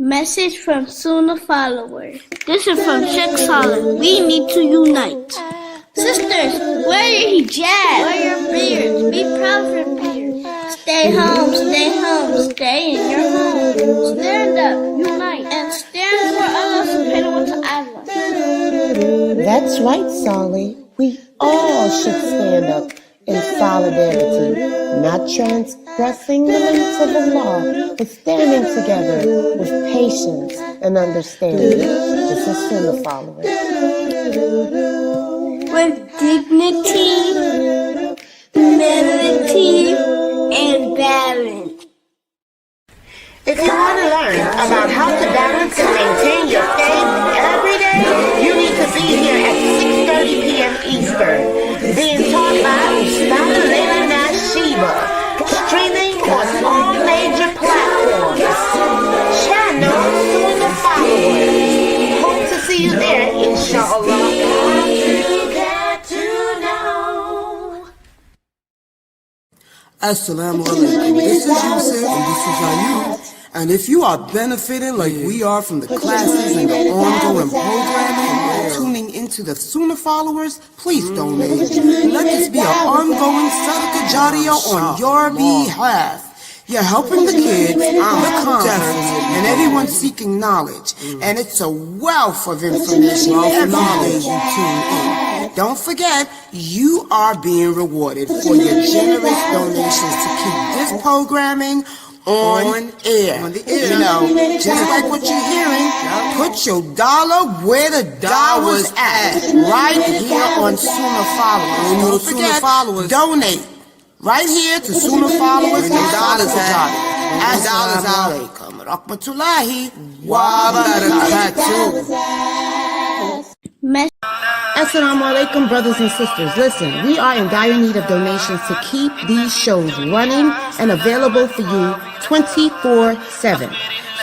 Message from Sunnahfollowers. This is from Sheikh Saleh. We need to unite. Sisters, wear your hijab. Wear your beards. Be proud of your beards. Stay home, stay home, stay in your home. Stand up, unite, and stand for Allah subhanahu wa ta'ala. That's right, Saleh. We all should stand up in solidarity, not transgressing the limits of Allah, but standing together with patience and understanding. This is Sunnahfollowers. With dignity, humility, and balance. If you want to learn about how to balance and maintain your faith every day, you need to be here at 6:30 p.m. Eastern, being taught by Surat Laila Nasheeba, streaming on all major platforms. Channel Sunnahfollowers. Hope to see you there, inshallah. Assalamu alaikum. This is Yusuf and this is Ayub. And if you are benefiting like we are from the classes and the ongoing programming and tuning into the Sunnahfollowers, please donate. Let this be an ongoing sadaqah jariyah on your behalf. You're helping the kids, the conference, and everyone seeking knowledge. And it's a wealth of information every day you tune in. Don't forget, you are being rewarded for your generous donations to keep this programming on air. You know, just like what you're hearing, put your dollar where the dollar's at. Right here on Sunnahfollowers. Don't forget, donate. Right here to Sunnahfollowers and dollars at. Assalamu alaikum rahmatullahi wa barakatuh. Assalamu alaikum, brothers and sisters. Listen, we are in dire need of donations to keep these shows running and available for you 24/7.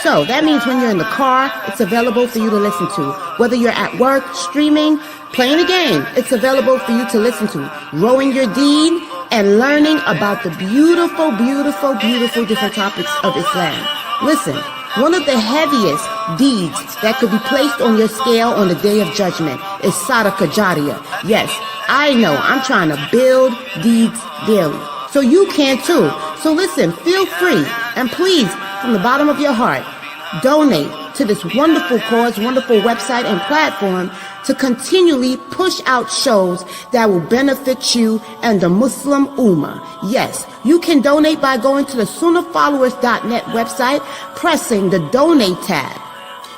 So that means when you're in the car, it's available for you to listen to. Whether you're at work, streaming, playing a game, it's available for you to listen to. Rowing your deen and learning about the beautiful, beautiful, beautiful different topics of Islam. Listen, one of the heaviest deeds that could be placed on your scale on the Day of Judgment is sadaqah jariyah. Yes, I know, I'm trying to build deeds daily. So you can too. So listen, feel free and please, from the bottom of your heart, donate to this wonderful cause, wonderful website and platform to continually push out shows that will benefit you and the Muslim Ummah. Yes, you can donate by going to the Sunnahfollowers.net website, pressing the donate tab.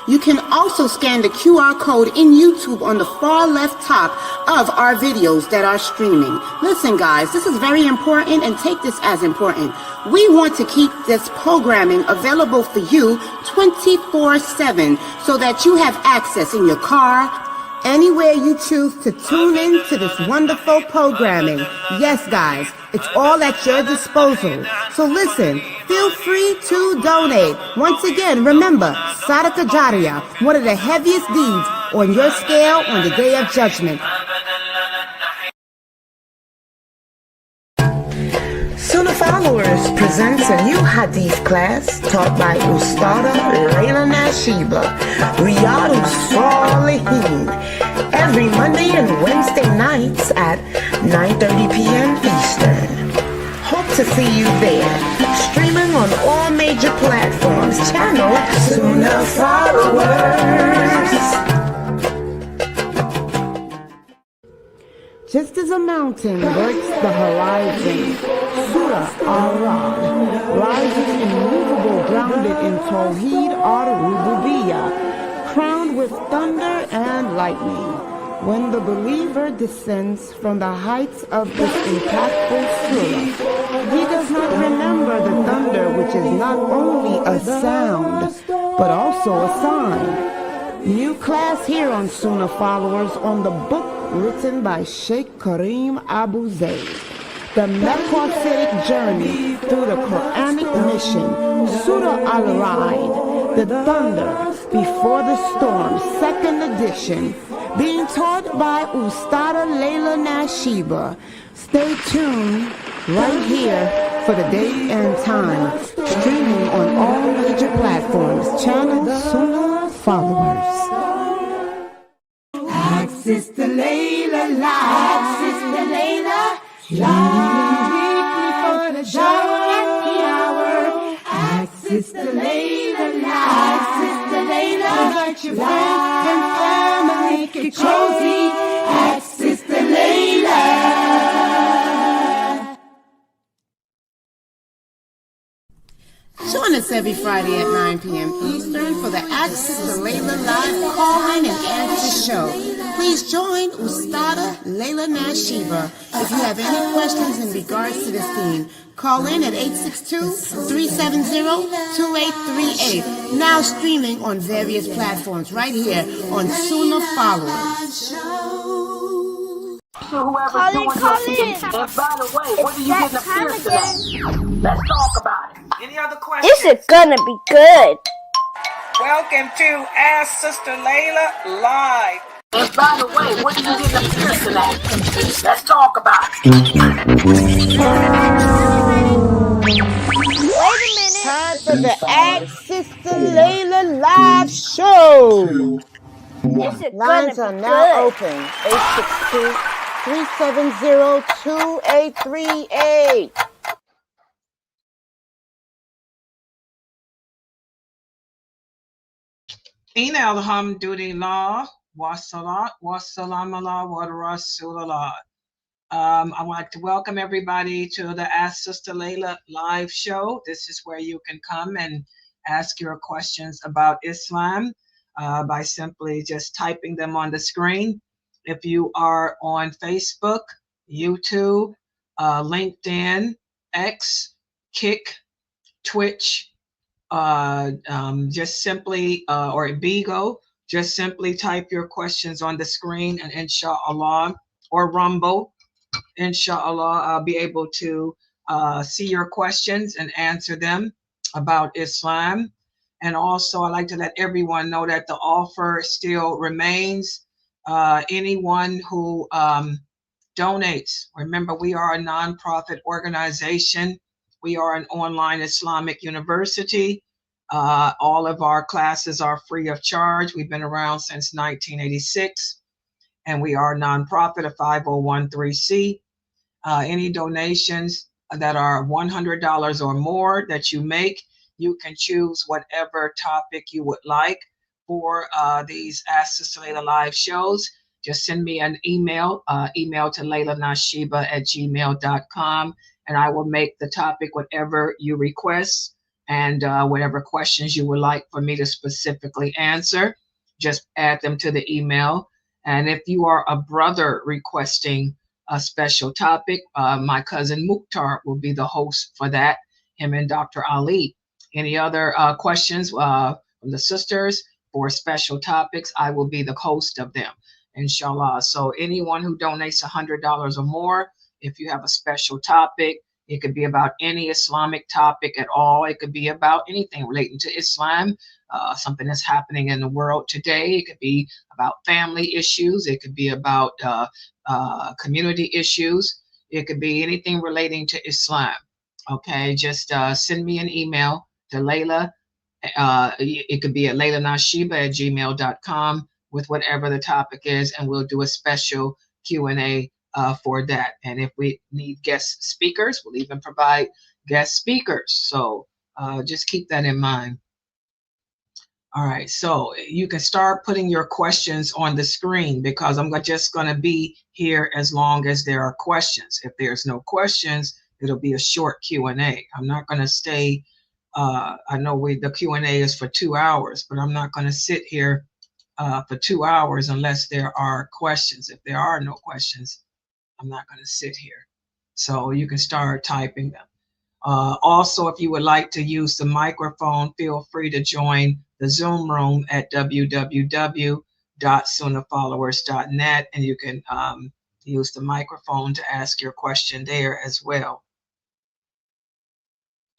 You can also scan the QR code in YouTube on the far left top of our videos that are streaming. Listen guys, this is very important and take this as important. We want to keep this programming available for you 24/7 so that you have access in your car, anywhere you choose to tune in to this wonderful programming. Yes, guys, it's all at your disposal. So listen, feel free to donate. Once again, remember, sadaqah jariyah, one of the heaviest deeds on your scale on the Day of Judgment. Sunnahfollowers presents a new hadith class taught by Ustada Laila Nasheeba, Riyadus Salihin, every Monday and Wednesday nights at 9:30 p.m. Eastern. Hope to see you there. Streaming on all major platforms. Channel Sunnahfollowers. Just as a mountain breaks the horizon, Surah Al-Ra'd rises immovable, grounded in Tawheed al-Rububiyyah, crowned with thunder and lightning. When the believer descends from the heights of this impactful surah, he does not remember the thunder, which is not only a sound, but also a sign. New class here on Sunnahfollowers on the book written by Sheikh Kareem Abu Zayd, The Maqasidic Journey Through the Quranic Mission, Surah Al-Ra'd, The Thunder Before the Storm, 2nd edition, being taught by Ustada Laila Nasheeba. Stay tuned right here for the date and time, streaming on all major platforms. Channel Sunnahfollowers. Sister Laila live, Sister Laila live, weekly for the show at the hour. Ask Sister Laila live, Sister Laila, invite your friends and family, get cozy. Ask Sister Laila. Join us every Friday at 9 p.m. Eastern for the Ask Sister Laila live call-in and answer show. Please join Ustada Laila Nasheeba. If you have any questions in regards to this theme, call in at 862-370-2838. Now streaming on various platforms right here on Sunnahfollowers. Call in. And by the way, what do you get in the fear today? Let's talk about it. Any other questions? This is gonna be good. Welcome to Ask Sister Laila Live. And by the way, what do you get in the fear today? Let's talk about it. Wait a minute. Time for the Ask Sister Laila live show. This is Lines gonna are be now good. open. 862-370-2838. Ina alhamdulillah, wassalam ala wa rasulullah. I'd like to welcome everybody to the Ask Sister Laila live show. This is where you can come and ask your questions about Islam by simply just typing them on the screen. If you are on Facebook, YouTube, LinkedIn, X, Kick, Twitch, just simply, or Bigo, just simply type your questions on the screen, and inshallah, or Rumble, inshallah, I'll be able to see your questions and answer them about Islam. And also, I'd like to let everyone know that the offer still remains. Anyone who donates, remember, we are a nonprofit organization. We are an online Islamic university. All of our classes are free of charge. We've been around since 1986, and we are a nonprofit, a 501(c). Any donations that are $100 or more that you make, you can choose whatever topic you would like for these Ask Sister Laila live shows. Just send me an email to lailanasheeba@gmail.com, and I will make the topic whatever you request, and whatever questions you would like for me to specifically answer, just add them to the email. And if you are a brother requesting a special topic, my cousin Mukhtar will be the host for that, him and Dr. Ali. Any other questions from the sisters for special topics, I will be the host of them, inshallah. So anyone who donates $100 or more, if you have a special topic, it could be about any Islamic topic at all. It could be about anything relating to Islam, something that's happening in the world today. It could be about family issues. It could be about community issues. It could be anything relating to Islam. Okay, just send me an email to Laila. It could be at lailanasheeba@gmail.com with whatever the topic is, and we'll do a special Q&A for that. And if we need guest speakers, we'll even provide guest speakers. So just keep that in mind. All right, so you can start putting your questions on the screen, because I'm just going to be here as long as there are questions. If there's no questions, it'll be a short Q&A. I'm not going to stay. I know the Q&A is for 2 hours, but I'm not going to sit here for 2 hours unless there are questions. If there are no questions, I'm not going to sit here. So you can start typing them. Also, if you would like to use the microphone, feel free to join the Zoom room at www.sunnahfollowers.net, and you can use the microphone to ask your question there as well.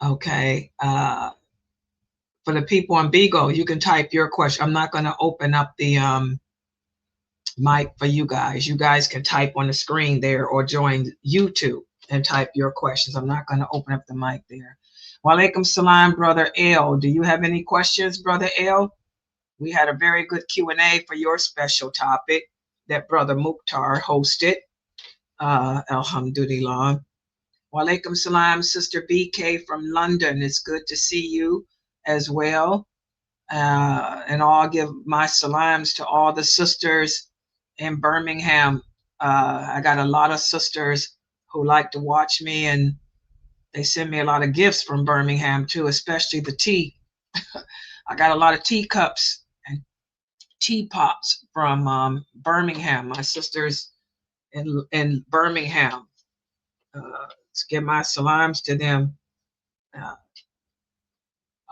Okay. For the people on Bigo, you can type your question. I'm not going to open up the mic for you guys. You guys can type on the screen there, or join YouTube and type your questions. I'm not going to open up the mic there. Walaikum salam, Brother L. Do you have any questions, Brother L? We had a very good Q&A for your special topic that Brother Mukhtar hosted. Alhamdulillah. Walaikum salam, Sister BK from London. It's good to see you as well. And I'll give my salams to all the sisters in Birmingham. I got a lot of sisters who like to watch me, and they send me a lot of gifts from Birmingham too, especially the tea. I got a lot of teacups and teapots from Birmingham. My sisters in Birmingham. Let's give my salams to them. A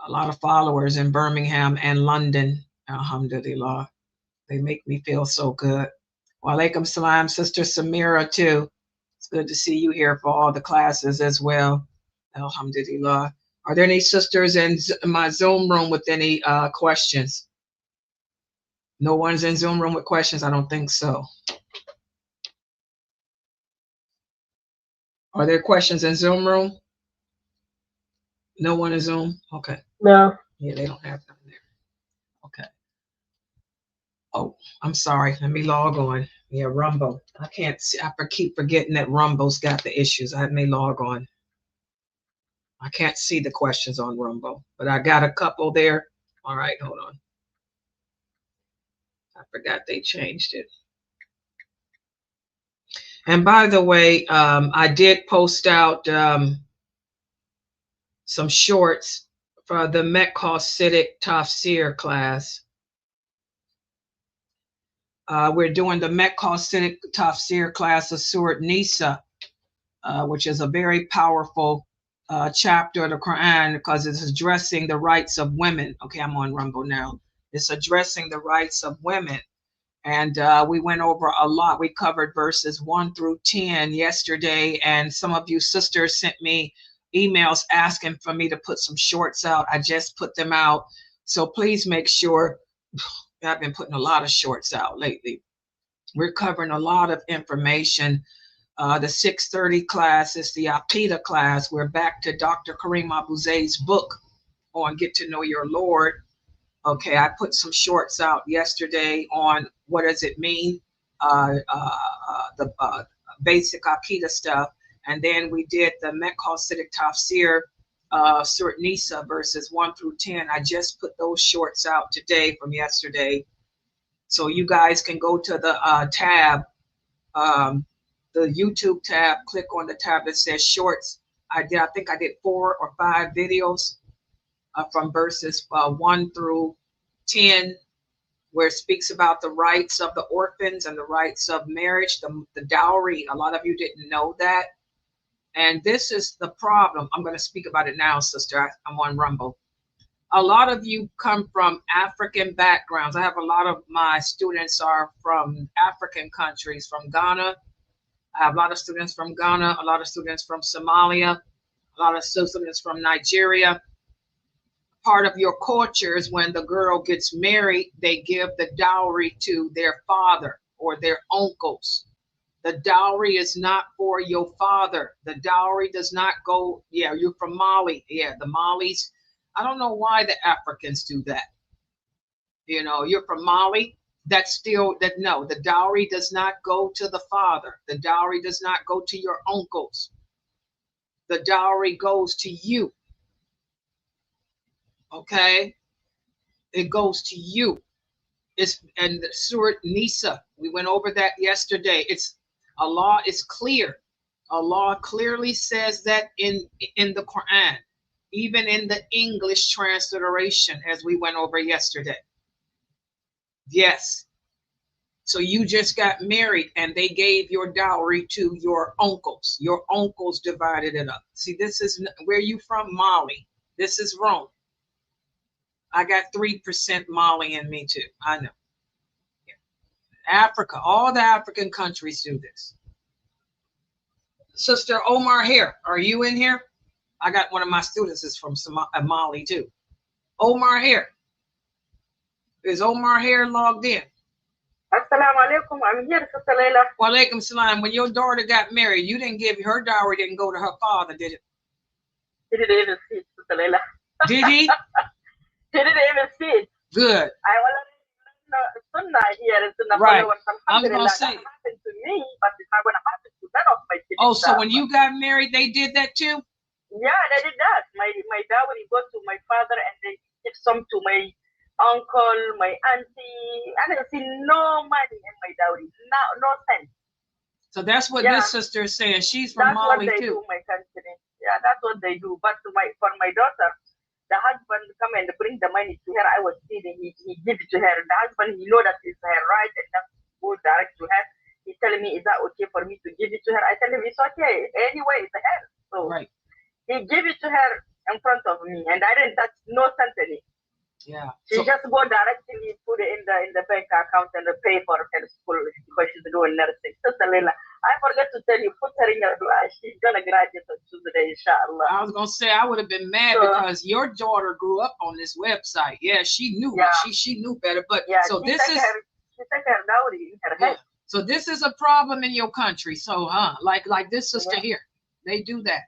lot of followers in Birmingham and London. Alhamdulillah. They make me feel so good. Walaikum salam, Sister Samira too. It's good to see you here for all the classes as well. Alhamdulillah. Are there any sisters in my Zoom room with any questions? No one's in Zoom room with questions? I don't think so. Are there questions in Zoom room? No one in Zoom? Okay. No. Yeah, they don't have them there. Okay. Oh, I'm sorry. Let me log on. Yeah, Rumble. I can't see. I keep forgetting that Rumble's got the issues. I may log on. I can't see the questions on Rumble, but I got a couple there. All right, hold on. I forgot they changed it. And by the way, I did post out some shorts for the Maqasidic tafseer class. We're doing the Maqasidic tafseer class of Surat Nisa, which is a very powerful chapter of the Quran because it's addressing the rights of women. Okay, I'm on Rumble now. It's addressing the rights of women. And we went over a lot. We covered verses 1 through 10 yesterday. And some of you sisters sent me emails asking for me to put some shorts out. I just put them out. So please make sure. I've been putting a lot of shorts out lately. We're covering a lot of information. The 6:30 class is the Aqidah class. We're back to Dr. Kareem Abu Zayd's book on Get to Know Your Lord. Okay, I put some shorts out yesterday on what does it mean, the basic Aqidah stuff. And then we did the Maqasidic tafseer, Surat Nisa, verses 1 through 10. I just put those shorts out today from yesterday. So you guys can go to the tab, the YouTube tab, click on the tab that says shorts. I think I did 4 or 5 videos from verses 1 through 10, where it speaks about the rights of the orphans and the rights of marriage, the dowry. A lot of you didn't know that. And this is the problem. I'm going to speak about it now, sister. I'm on Rumble. A lot of you come from African backgrounds. I have a lot of my students are from African countries, from Ghana. I have a lot of students from Ghana, a lot of students from Somalia, a lot of students from Nigeria. Part of your culture is when the girl gets married, they give the dowry to their father or their uncles. The dowry is not for your father. The dowry does not go, yeah, you're from Mali. Yeah, the Malis. I don't know why the Africans do that. You know, you're from Mali. That's still, no, the dowry does not go to the father. The dowry does not go to your uncles. The dowry goes to you. Okay? It goes to you. And Surat Nisa, we went over that yesterday. Allah is clear. Allah clearly says that in the Quran, even in the English transliteration, as we went over yesterday. Yes. So you just got married and they gave your dowry to your uncles. Your uncles divided it up. See, this is where you from, Mali. This is Rome. I got 3% Mali in me too. I know. Africa, all the African countries do this. Sister Omar here, are you in here? I got one of my students is from Mali too. Omar here. Is Omar here logged in? Assalamu alaikum. I'm here, Sister Laila. Wa alaikum salam. When your daughter got married, you didn't give her dowry, didn't go to her father, did it? He didn't even see it, Sister Laila. Did he? He didn't even see it. Good. I sunnah here in Right. Sunnahfollowers. I was gonna Alhamdulillah, say. that happened to me, but it's not gonna happen to none of my kids. Oh, so when you got married, they did that too? Yeah, they did that. My dowry go to my father, and they give some to my uncle, my auntie. I didn't see no money in my dowry, no cent. So that's what this sister is saying. She's from That's Mali what they too. do, my country. Yeah, that's what they do. But for my daughter, the husband come and bring the money to her. I was feeding. He give it to her. The husband, he know that it's her right and that go direct to her. He's telling me, is that okay for me to give it to her? I tell him it's okay. Anyway, it's her. So he gave it to her in front of me, and I didn't touch no cent in it. Yeah. She just go directly put it in the bank account and pay for her school because she's doing nursing. Sister Laila, I forgot to tell you, put her in your class. She's gonna graduate on Tuesday, inshallah. I was gonna say I would have been mad because your daughter grew up on this website. Yeah, she knew. Yeah. She knew better. But so this is she took her dowry in her head. So this is a problem in your country. So like this sister here, they do that.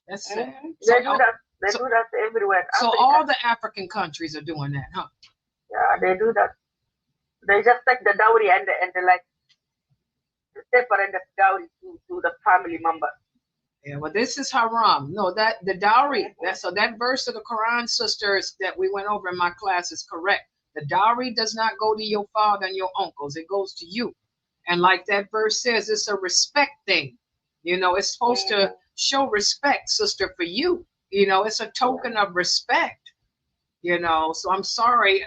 That's sad. So, they do that. They do that everywhere. So all the African countries are doing that, huh? Yeah, they do that. They just take the dowry and like separate the dowry to the family member. Yeah, well, this is haram. No, that the dowry. That verse of the Quran, sisters, that we went over in my class is correct. The dowry does not go to your father and your uncles. It goes to you. And like that verse says, it's a respect thing. You know, it's supposed to show respect, sister, for you. You know, it's a token of respect, you know, so I'm sorry.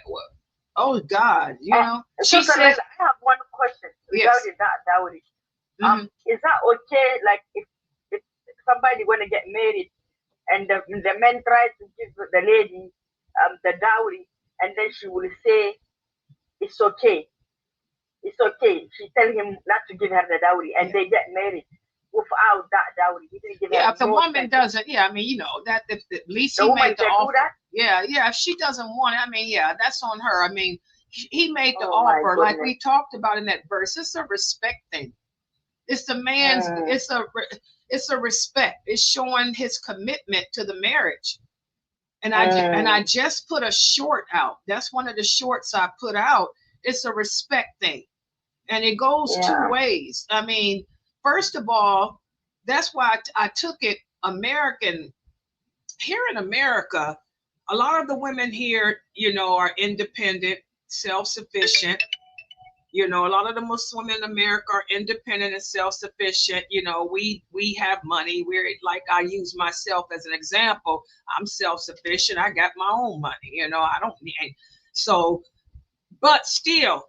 Oh, God, you know. She said, I have one question regarding that dowry. Is that okay, like, if somebody want to get married and the man tries to give the lady the dowry, and then she will say, it's okay. It's okay. She tell him not to give her the dowry, and they get married. Without that dowry, he didn't give her if the woman doesn't, I mean, you know, that at least he made the offer. Yeah, if she doesn't want it, I mean, that's on her. I mean, he made the offer, like we talked about in that verse. It's a respect thing. It's the man's. It's a respect. It's showing his commitment to the marriage. And I just put a short out. That's one of the shorts I put out. It's a respect thing, and it goes two ways. I mean. First of all, that's why I took it American. Here in America, a lot of the women here, you know, are independent, self-sufficient. You know, a lot of the Muslim women in America are independent and self-sufficient. You know, we have money. We're like, I use myself as an example. I'm self-sufficient. I got my own money. You know, I don't need so. But still,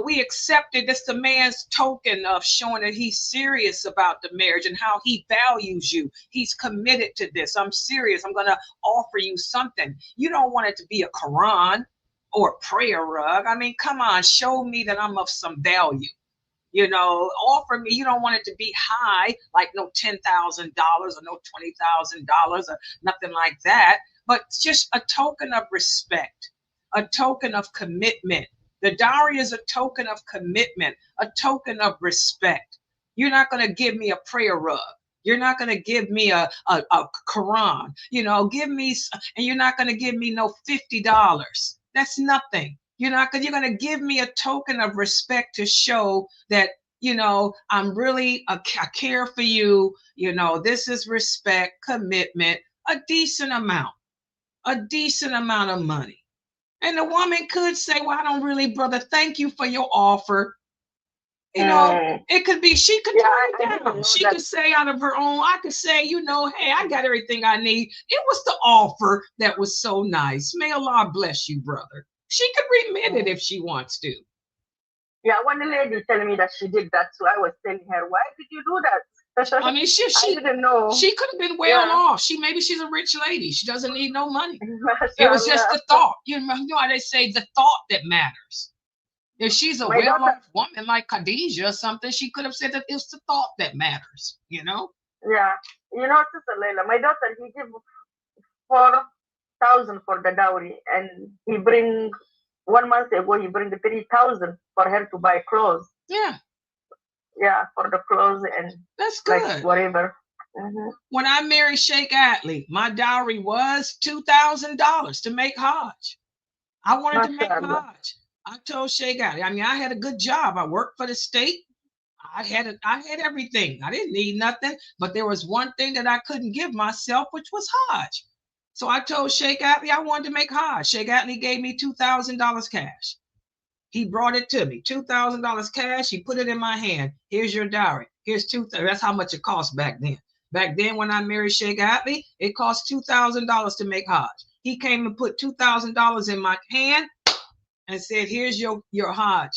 we accepted this the man's token of showing that he's serious about the marriage and how he values you. He's committed to this. I'm serious. I'm going to offer you something. You don't want it to be a Quran or a prayer rug. I mean, come on, show me that I'm of some value. You know, offer me. You don't want it to be high, like no $10,000 or no $20,000 or nothing like that. But just a token of respect. A token of commitment. The dowry is a token of commitment, a token of respect. You're not going to give me a prayer rug. You're not going to give me a Quran. You know, and you're not going to give me no $50. That's nothing. You're going to give me a token of respect to show that, you know, I'm really, I care for you. You know, this is respect, commitment, a decent amount of money. And the woman could say, well, I don't really, brother, thank you for your offer. You know, it could be, she could turn it down. She could say out of her own, I could say, you know, hey, I got everything I need. It was the offer that was so nice. May Allah bless you, brother. She could remit it if she wants to. Yeah, one lady telling me that she did that. So I was telling her, why did you do that? I mean, she didn't know. She could have been well off. Maybe she's a rich lady. She doesn't need no money. It was just the thought. You know how they say the thought that matters. If she's a well-off woman like Khadijah or something, she could have said that it's the thought that matters. You know? Yeah. You know, Sister Laila, my daughter, he gave 4,000 for the dowry, and he bring 1 month ago he bring 3,000 for her to buy clothes. Yeah. Yeah, for the clothes and that's good. Like whatever. When I married Sheikh Atlee, my dowry was $2,000 to make Hajj. I wanted to make Hajj. I told Shay Gotti, I mean, I had a good job. I worked for the state. I had everything. I didn't need nothing, but there was one thing that I couldn't give myself, which was Hajj. So I told Sheikh Atlee I wanted to make Hajj. Sheikh Atlee gave me $2,000 cash. He brought it to me, $2,000 cash. He put it in my hand. Here's your dowry. Here's $2,000. That's how much it cost back then. Back then, when I married Sheikh Atlee, it cost $2,000 to make Hajj. He came and put $2,000 in my hand and said, "Here's your Hajj.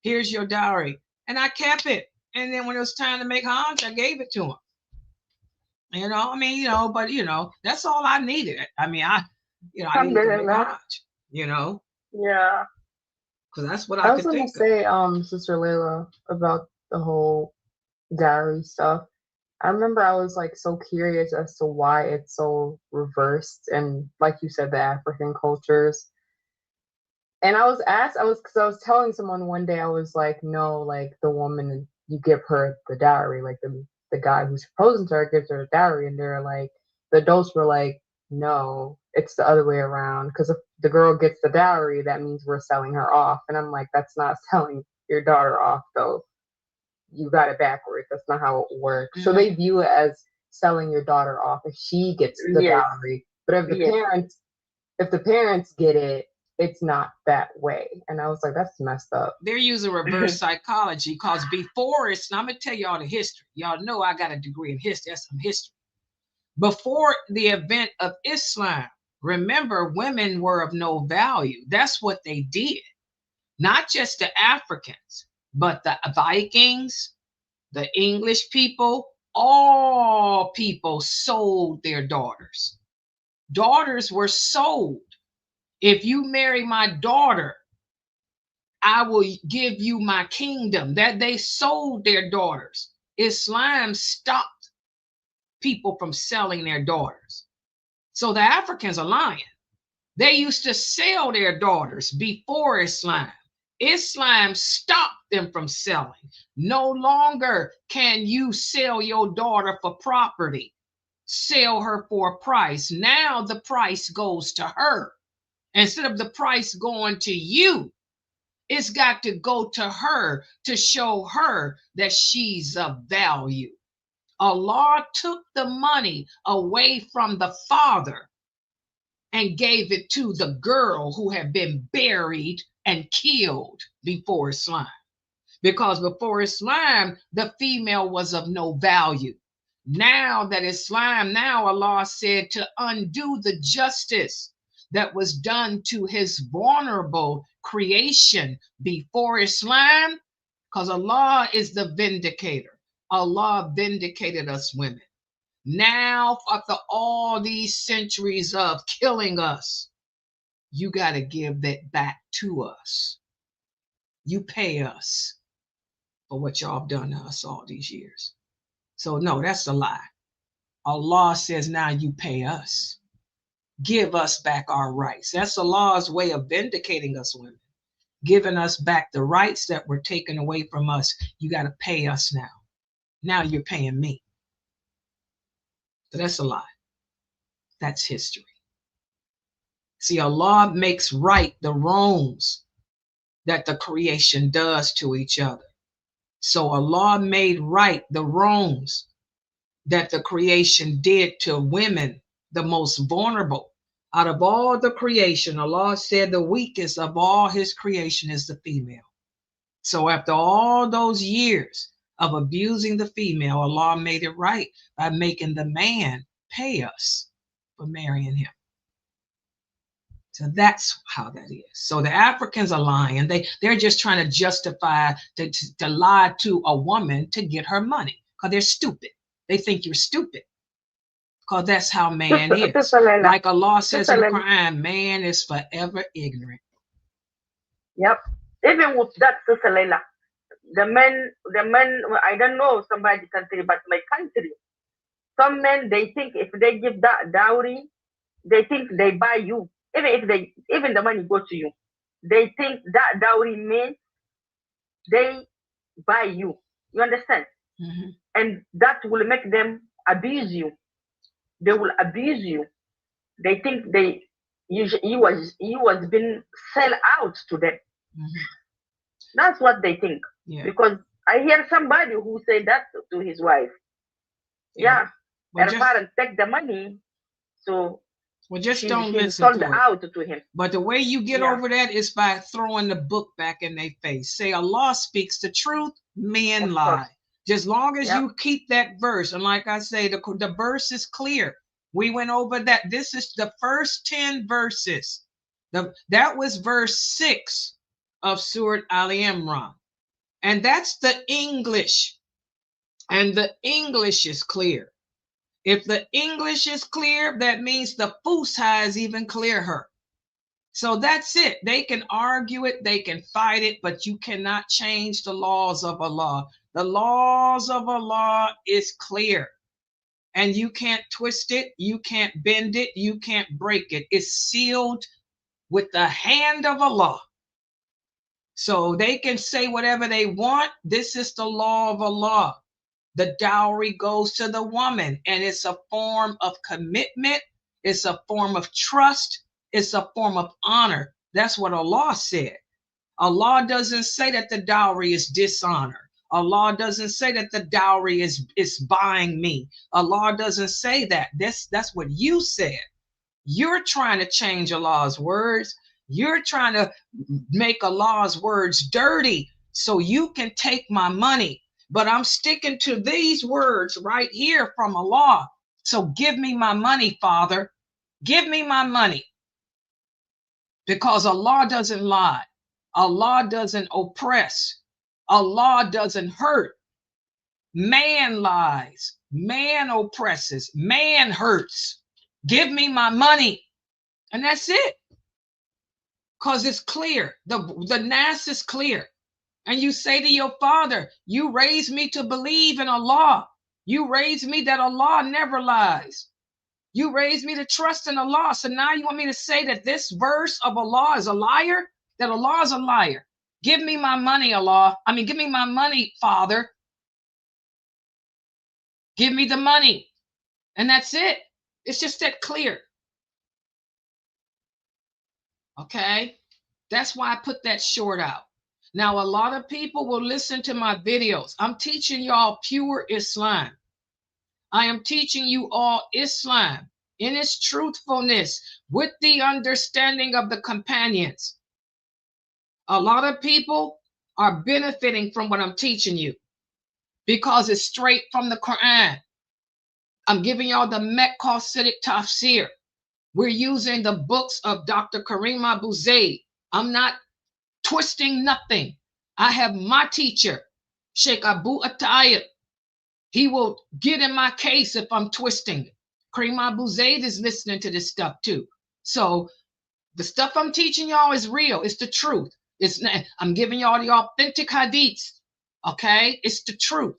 Here's your dowry." And I kept it. And then when it was time to make Hajj, I gave it to him. You know, I mean, you know, but you know, that's all I needed. I mean, I needed to make Hajj, you know. Yeah. Because that's what I was could gonna think say, Sister Laila, about the whole dowry stuff. I remember I was like so curious as to why it's so reversed, and like you said, the African cultures. And I was telling someone one day, I was like, no, like the woman, you give her the dowry, like the guy who's proposing to her gives her the dowry, and they're like, the adults were like, no, it's the other way around, because if the girl gets the dowry, that means we're selling her off. And I'm like, that's not selling your daughter off, though. You got it backwards. That's not how it works. Mm-hmm. So they view it as selling your daughter off if she gets the dowry. But if the parents get it, it's not that way. And I was like, that's messed up. They're using reverse psychology, because before it's, I'm going to tell y'all the history. Y'all know I got a degree in history. That's some history. Before the event of Islam, remember, women were of no value. That's what they did. Not just the Africans, but the Vikings, the English people, all people sold their daughters. Daughters were sold. If you marry my daughter, I will give you my kingdom. That they sold their daughters. Islam stopped people from selling their daughters. So the Africans are lying. They used to sell their daughters before Islam. Islam stopped them from selling. No longer can you sell your daughter for property. Sell her for a price. Now the price goes to her. Instead of the price going to you, it's got to go to her to show her that she's of value. Allah took the money away from the father and gave it to the girl who had been buried and killed before Islam. Because before Islam, the female was of no value. Now that Islam, now Allah said to undo the justice that was done to his vulnerable creation before Islam, because Allah is the vindicator. Allah vindicated us women. Now, after all these centuries of killing us, you got to give that back to us. You pay us for what y'all have done to us all these years. So no, that's a lie. Allah says now you pay us. Give us back our rights. That's Allah's way of vindicating us women. Giving us back the rights that were taken away from us. You got to pay us now. Now you're paying me. So that's a lie. That's history. See, Allah makes right the wrongs that the creation does to each other. So Allah made right the wrongs that the creation did to women, the most vulnerable. Out of all the creation, Allah said the weakest of all his creation is the female. So after all those years of abusing the female, Allah made it right by making the man pay us for marrying him. So that's how that is. So the Africans are lying. They're just trying to justify to lie to a woman to get her money because they're stupid. They think you're stupid because that's how man is. Like Allah says in the Quran, man is forever ignorant. Yep. Even with that, Sister Laila, the men, I don't know somebody's country, but my country, some men, they think if they give that dowry, they think they buy you. Even the money goes to you, they think that dowry means they buy you. You understand? Mm-hmm. And that will make them abuse you. They will abuse you. They think you was being sell out to them. That's what they think. Yeah. Because I hear somebody who said that to his wife. Yeah. Well, her parents take the money, so just don't she listen sold to it. out to him. But the way you get over that is by throwing the book back in their face. Say Allah speaks the truth, men lie. Just long as you keep that verse. And like I say, the verse is clear. We went over that. This is the first 10 verses. That was verse 6 of Surat Al-Imran. And that's the English. And the English is clear. If the English is clear, that means the Fusha is even clearer. So that's it. They can argue it, they can fight it, but you cannot change the laws of Allah. The laws of Allah is clear. And you can't twist it, you can't bend it, you can't break it. It's sealed with the hand of Allah. So they can say whatever they want. This is the law of Allah. The dowry goes to the woman, and it's a form of commitment. It's a form of trust. It's a form of honor. That's what Allah said. Allah doesn't say that the dowry is dishonor. Allah doesn't say that the dowry is buying me. Allah doesn't say that. That's what you said. You're trying to change Allah's words. You're trying to make Allah's words dirty so you can take my money. But I'm sticking to these words right here from Allah. So give me my money, Father. Give me my money. Because Allah doesn't lie. Allah doesn't oppress. Allah doesn't hurt. Man lies. Man oppresses. Man hurts. Give me my money. And that's it. Because it's clear. The Nas is clear. And you say to your father, you raised me to believe in Allah. You raised me that Allah never lies. You raised me to trust in Allah. So now you want me to say that this verse of Allah is a liar? That Allah is a liar. Give me my money, Allah. Give me my money, Father. Give me the money. And that's it. It's just that clear. Okay? That's why I put that short out. Now, a lot of people will listen to my videos. I'm teaching y'all pure Islam. I am teaching you all Islam in its truthfulness with the understanding of the companions. A lot of people are benefiting from what I'm teaching you because it's straight from the Quran. I'm giving y'all the Maqasidic tafseer. We're using the books of Dr. Karim Abu Zaid. I'm not twisting nothing. I have my teacher, Sheikh Abu Atayib. He will get in my case if I'm twisting it. Karim Abu Zaid is listening to this stuff too. So the stuff I'm teaching y'all is real. It's the truth. I'm giving y'all the authentic hadiths. Okay? It's the truth.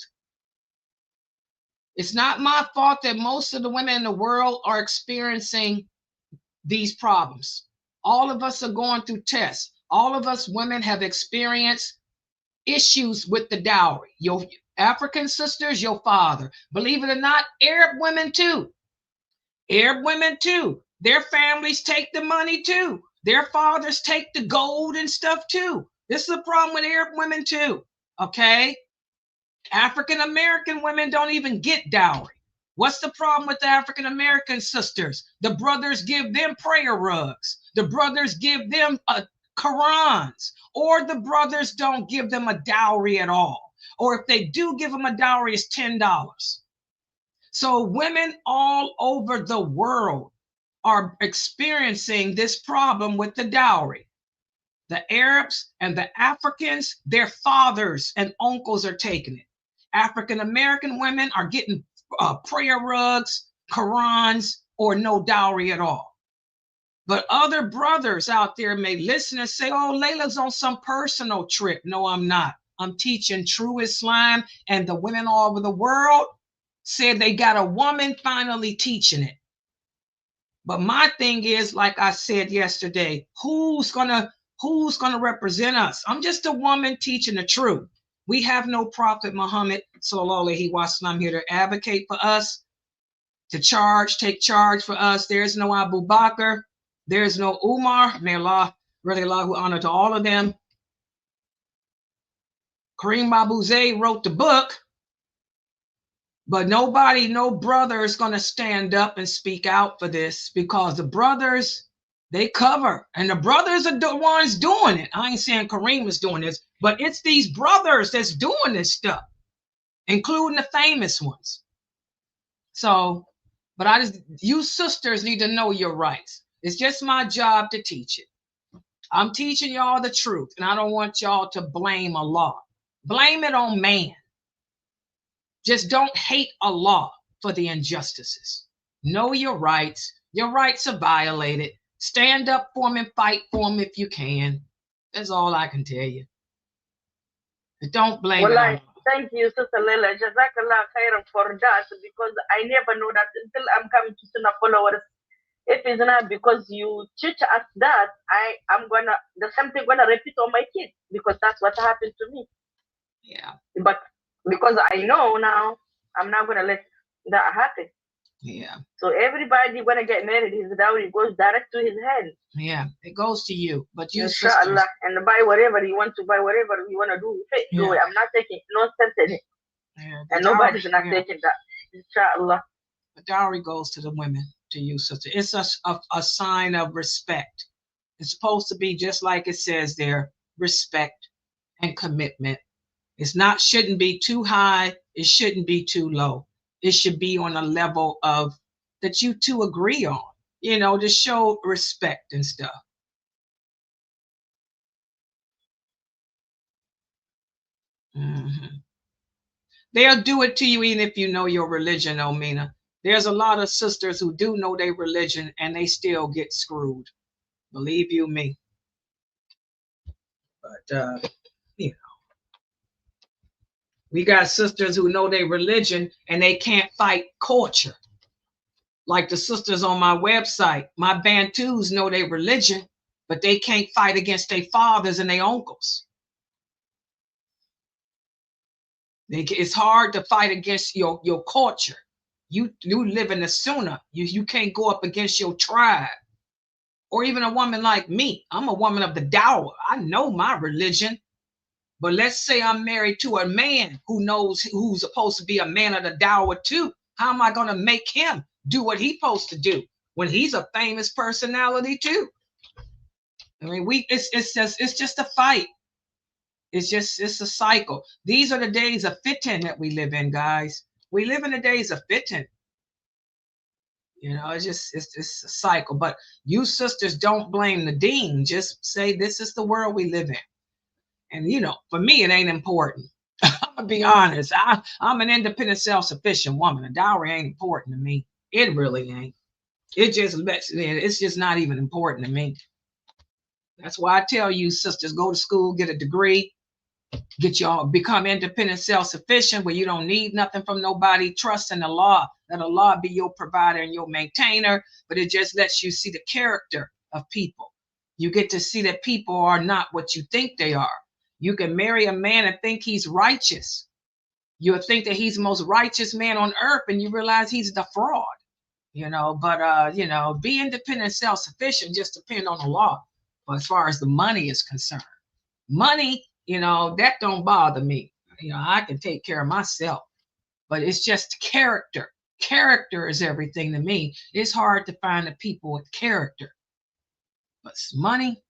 It's not my fault that most of the women in the world are experiencing these problems. All of us are going through tests. All of us women have experienced issues with the dowry. Your African sisters, your father. Believe it or not, Arab women too. Arab women too. Their families take the money too. Their fathers take the gold and stuff too. This is a problem with Arab women too. Okay? African American women don't even get dowry. What's the problem with the African American sisters? The brothers give them prayer rugs. The brothers give them Qurans, or the brothers don't give them a dowry at all. Or if they do give them a dowry, it's $10. So women all over the world are experiencing this problem with the dowry. The Arabs and the Africans, their fathers and uncles are taking it. African American women are getting prayer rugs, Qurans, or no dowry at all. But other brothers out there may listen and say, oh, Laila's on some personal trip. No, I'm not. I'm teaching true Islam, and the women all over the world said they got a woman finally teaching it. But my thing is, like I said yesterday, who's gonna represent us? I'm just a woman teaching the truth. We have no Prophet Muhammad sallallahu alaihi wasallam here to advocate for us, to take charge for us. There's no Abu Bakr. There's no Umar. May Allah, really Allah, who honor to all of them. Kareem Abu Zayd wrote the book, but nobody, no brother is going to stand up and speak out for this, because the brothers, they cover, and the brothers are the ones doing it. I ain't saying Kareem is doing this, but it's these brothers that's doing this stuff, including the famous ones. So, but you sisters need to know your rights. It's just my job to teach it. I'm teaching y'all the truth, and I don't want y'all to blame Allah. Blame it on man. Just don't hate Allah for the injustices. Know your rights. Your rights are violated. Stand up for them and fight for them if you can. That's all I can tell you. But don't blame it on. Thank you, Sister Laila. Jazakallah khairan for that, because I never know that until I'm coming to Sunnahfollowers. If it's not because you teach us that, the same thing gonna repeat on my kids, because that's what happened to me. Yeah. But because I know now, I'm not gonna let that happen. Yeah. So everybody gonna get married, his dowry goes direct to his hand. Yeah, it goes to you. But you Inshallah, sisters, and buy whatever you want to buy, whatever you wanna do. Yeah. I'm not taking no cent in it. Yeah, And nobody's not taking that. Inshallah. The dowry goes to the women, to you, sister. It's a sign of respect. It's supposed to be just like it says there, respect and commitment. It's not, shouldn't be too high. It shouldn't be too low. It should be on a level of that you two agree on, you know, to show respect and stuff. Mm-hmm. They'll do it to you even if you know your religion, Omina. There's a lot of sisters who do know their religion and they still get screwed. Believe you me. But, you know, we got sisters who know their religion and they can't fight culture. Like the sisters on my website, my Bantus know their religion, but they can't fight against their fathers and their uncles. It's hard to fight against your culture. You live in the Sunnah. You can't go up against your tribe. Or even a woman like me. I'm a woman of the Dowry. I know my religion. But let's say I'm married to a man who's supposed to be a man of the Dowry too. How am I going to make him do what he's supposed to do when he's a famous personality too? I mean, it's just a fight. It's a cycle. These are the days of fitting that we live in, guys. We live in the days of fitting. You know, it's a cycle. But you sisters, don't blame the dean. Just say this is the world we live in. And you know, for me, it ain't important. I'm gonna be honest. I'm an independent, self-sufficient woman. A dowry ain't important to me. It really ain't. It's just not even important to me. That's why I tell you, sisters, go to school, get a degree. Become independent, self-sufficient, where you don't need nothing from nobody. Trust in the law. Let Allah be your provider and your maintainer. But it just lets you see the character of people. You get to see that people are not what you think they are. You can marry a man and think he's righteous. You'll think that he's the most righteous man on earth, and you realize he's the fraud. You know, but you know, be independent, self-sufficient. Just depend on the law. But as far as the money is concerned, money, you know, that don't bother me. You know, I can take care of myself. But it's just character. Character is everything to me. It's hard to find the people with character. But money,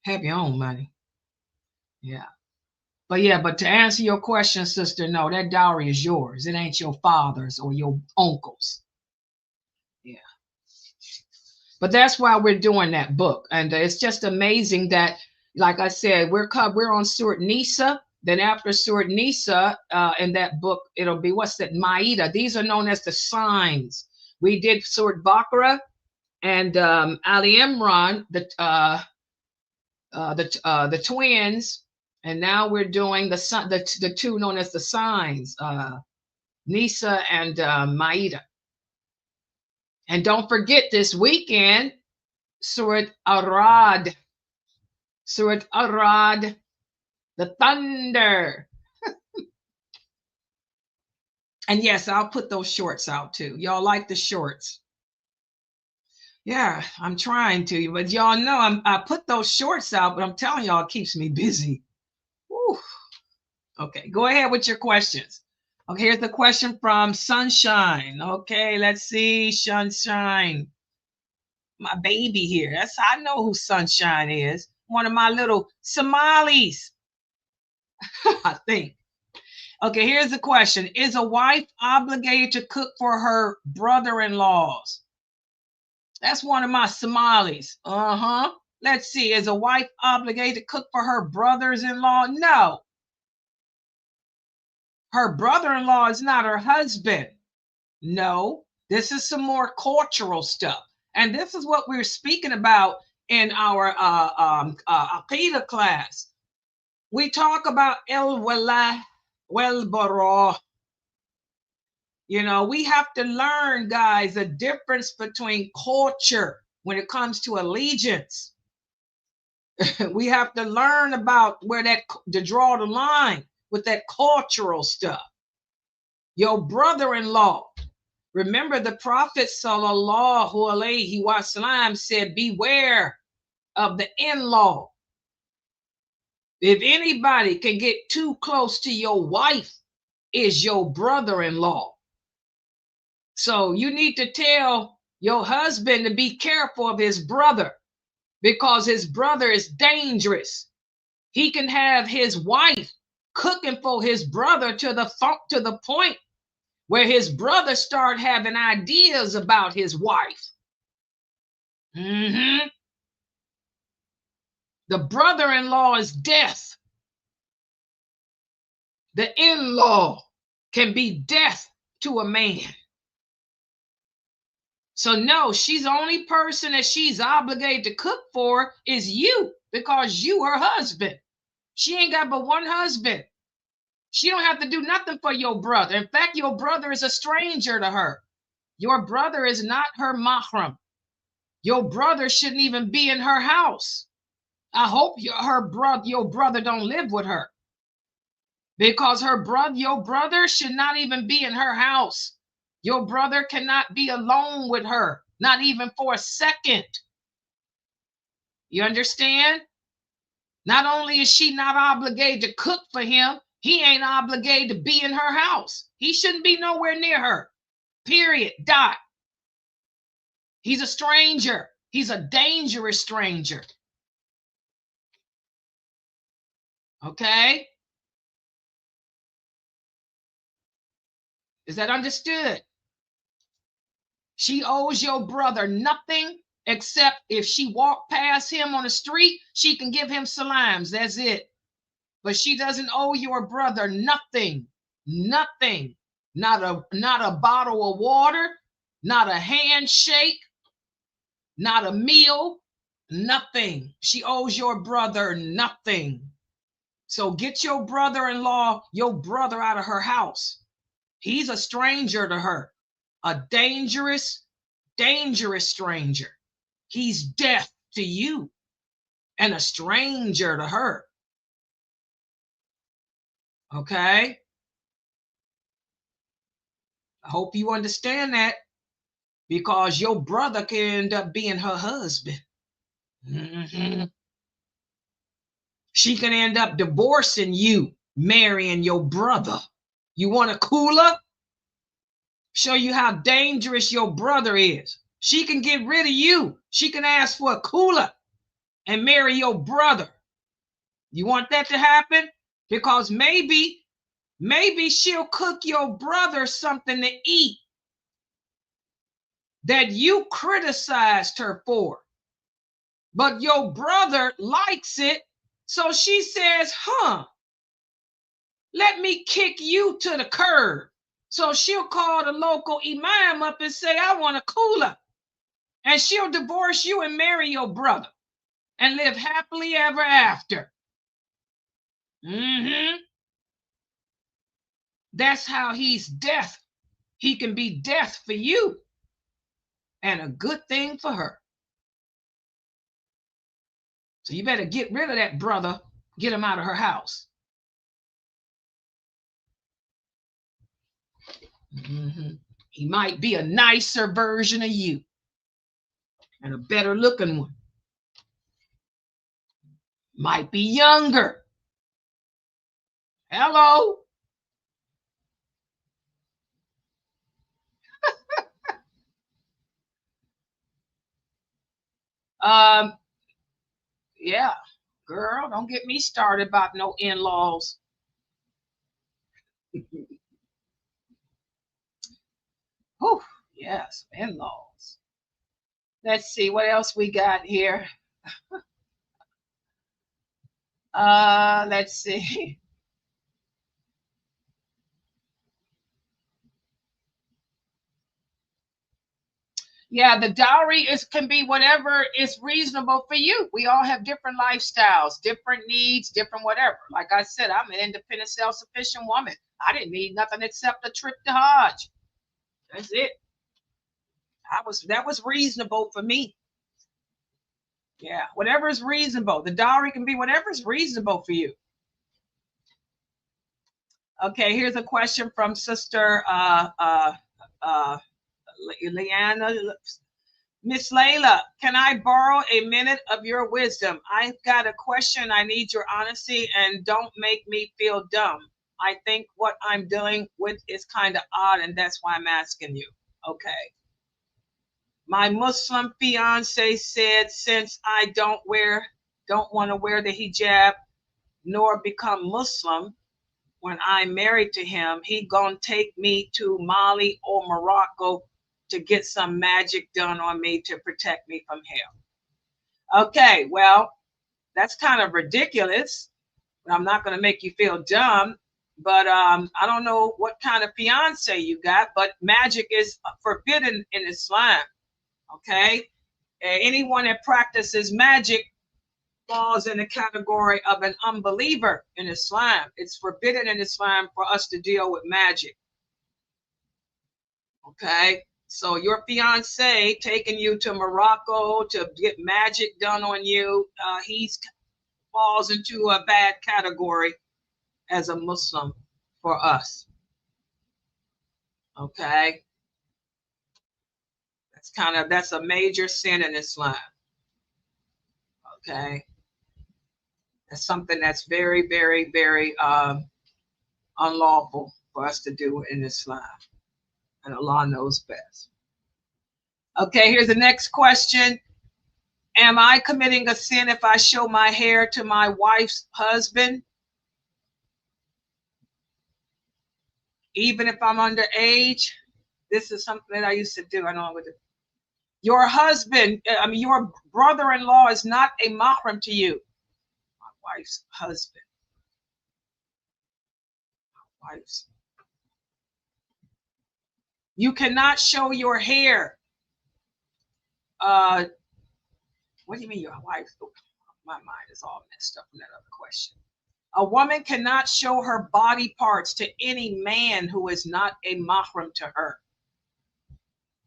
have your own money. Yeah. But to answer your question, sister, no, that dowry is yours. It ain't your father's or your uncle's. Yeah. But that's why we're doing that book. And it's just amazing that, like I said, we're on Surat Nisa. Then after Surat Nisa, in that book, it'll be, what's that? Maida. These are known as the signs. We did Surat Baqarah and Ali Imran, the twins, and now we're doing the two known as the signs, Nisa and Maida. And don't forget this weekend, Surat Arad. Surat Arad, the thunder. And yes, I'll put those shorts out too. Y'all like the shorts? Yeah, I'm trying to, but y'all know I put those shorts out, but I'm telling y'all, it keeps me busy. Woo. Okay, go ahead with your questions. Okay, here's the question from Sunshine. Okay, let's see, Sunshine. My baby here. That's how I know who Sunshine is. One of my little Somalis, I think. Okay, here's the question. Is a wife obligated to cook for her brother-in-laws? That's one of my Somalis. Let's see. Is a wife obligated to cook for her brothers-in-law? No. Her brother-in-law is not her husband. No. This is some more cultural stuff. And this is what we're speaking about in our Aqidah class. We talk about el-wala wal-bara. You know, we have to learn, guys, the difference between culture when it comes to allegiance. We have to learn about where to draw the line with that cultural stuff. Your brother-in-law. Remember, the Prophet sallallahu alaihi wasallam said, beware of the in-law. If anybody can get too close to your wife, is your brother-in-law. So you need to tell your husband to be careful of his brother, because his brother is dangerous. He can have his wife cooking for his brother to the point where his brother start having ideas about his wife. The brother-in-law is death. The in-law can be death to a man. So no, she's the only person that she's obligated to cook for is you, because you her husband. She ain't got but one husband. She don't have to do nothing for your brother. In fact, your brother is a stranger to her. Your brother is not her mahram. Your brother shouldn't even be in her house. I hope your brother don't live with her, because your brother should not even be in her house. Your brother cannot be alone with her, not even for a second. You understand? Not only is she not obligated to cook for him, he ain't obligated to be in her house. He shouldn't be nowhere near her. Period. Dot. He's a stranger. He's a dangerous stranger. Okay? Is that understood? She owes your brother nothing except if she walked past him on the street, she can give him salams. That's it. But she doesn't owe your brother nothing. Nothing. Not a bottle of water, not a handshake, not a meal, nothing. She owes your brother nothing. So get your brother-in-law, your brother, out of her house. He's a stranger to her. A dangerous, dangerous stranger. He's death to you and a stranger to her. Okay? I hope you understand that, because your brother can end up being her husband. She can end up divorcing you, marrying your brother. You want a cooler? Show you how dangerous your brother is. She can get rid of you. She can ask for a cooler and marry your brother. You want that to happen? Because maybe she'll cook your brother something to eat that you criticized her for. But your brother likes it. So she says, let me kick you to the curb. So she'll call the local imam up and say, I want a cooler. And she'll divorce you and marry your brother and live happily ever after. That's how he's death. He can be death for you and a good thing for her. So you better get rid of that brother. Get him out of her house. He might be a nicer version of you and a better looking one. Might be younger Hello. Um, yeah, girl, don't get me started about no in-laws. Oh, yes, in-laws. Let's see what else we got here. Let's see. Yeah, the dowry can be whatever is reasonable for you. We all have different lifestyles, different needs, different whatever. Like I said, I'm an independent, self-sufficient woman. I didn't need nothing except a trip to Hajj. That's it. That was reasonable for me. Yeah, whatever is reasonable. The dowry can be whatever is reasonable for you. Okay, here's a question from Sister Leanna. Miss Laila, can I borrow a minute of your wisdom? I've got a question. I need your honesty, and don't make me feel dumb. I think what I'm dealing with is kind of odd, and that's why I'm asking you. Okay. My Muslim fiance said since I don't want to wear the hijab nor become Muslim when I'm married to him, he gonna take me to Mali or Morocco to get some magic done on me to protect me from hell. Okay, well, that's kind of ridiculous. I'm not going to make you feel dumb, but I don't know what kind of fiance you got, but magic is forbidden in Islam. Okay, anyone that practices magic falls in the category of an unbeliever in Islam. It's forbidden in Islam for us to deal with magic. Okay, so your fiance taking you to Morocco to get magic done on you, he falls into a bad category as a Muslim for us. Okay, that's a major sin in Islam. Okay, that's something that's very, very, very unlawful for us to do in Islam, and Allah knows best. Okay, here's the next question. Am I committing a sin if I show my hair to my wife's husband? Even if I'm underage? This is something that I used to do. I know with it. Your husband, your brother-in-law is not a mahram to you. My wife's husband. My wife's. You cannot show your hair. What do you mean your wife? My mind is all messed up from that other question. A woman cannot show her body parts to any man who is not a mahram to her.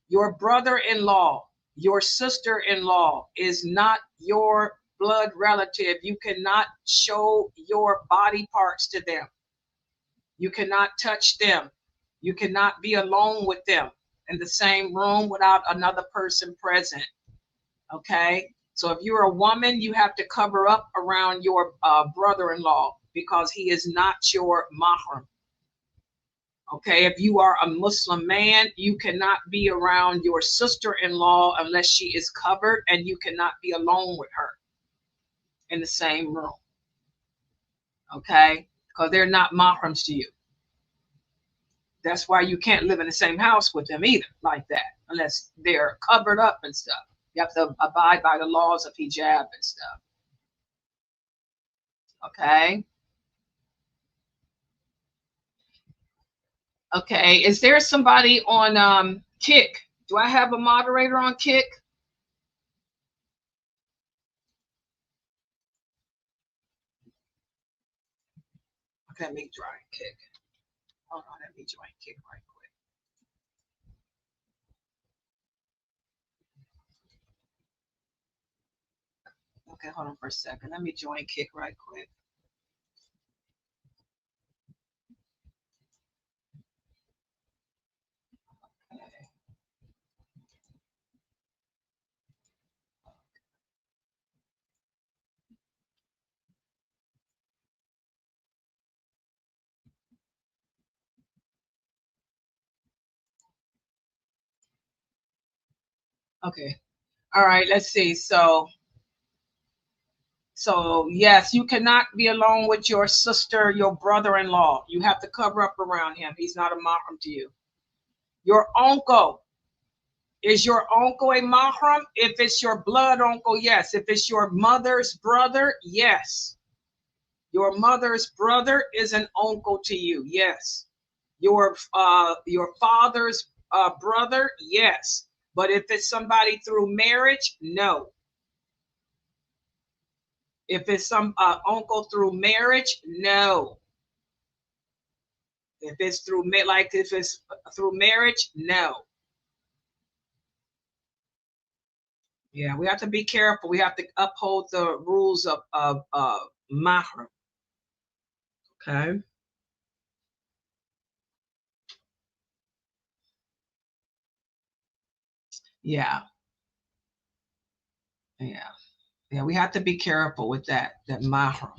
Your brother-in-law, your sister-in-law is not your blood relative. You cannot show your body parts to them. You cannot touch them. You cannot be alone with them in the same room without another person present. Okay? So if you're a woman, you have to cover up around your brother-in-law because he is not your mahram. Okay, if you are a Muslim man, you cannot be around your sister-in-law unless she is covered, and you cannot be alone with her in the same room. Okay, because they're not mahrams to you. That's why you can't live in the same house with them either, like that, unless they're covered up and stuff. You have to abide by the laws of hijab and stuff. Okay. Okay, is there somebody on Kick? Do I have a moderator on Kick? Okay, let me join Kick. Hold on, let me join Kick right quick. Okay, hold on for a second. Let me join Kick right quick. Okay. Okay. All right. Let's see. So yes, you cannot be alone with your sister, your brother-in-law. You have to cover up around him. He's not a mahram to you. Your uncle. Is your uncle a mahram? If it's your blood uncle, yes. If it's your mother's brother, yes. Your mother's brother is an uncle to you, yes. Your father's brother, yes. But if it's somebody through marriage, no. If it's some uncle through marriage, no. If it's through marriage, no. Yeah, we have to be careful. We have to uphold the rules of mahram. Okay. Yeah. Yeah, we have to be careful with that mahram.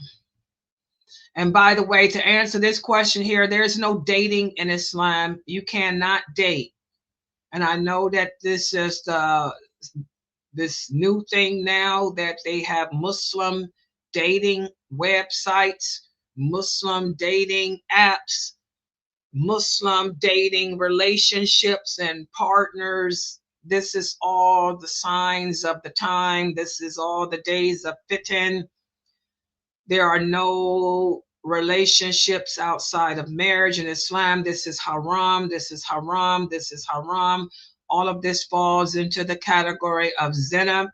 And by the way, to answer this question here, there's no dating in Islam. You cannot date. And I know that this is this new thing now that they have Muslim dating websites, Muslim dating apps, Muslim dating relationships and partners. This is all the signs of the time. This is all the days of fitan. There are no relationships outside of marriage in Islam. This is haram. This is haram. This is haram. All of this falls into the category of zina.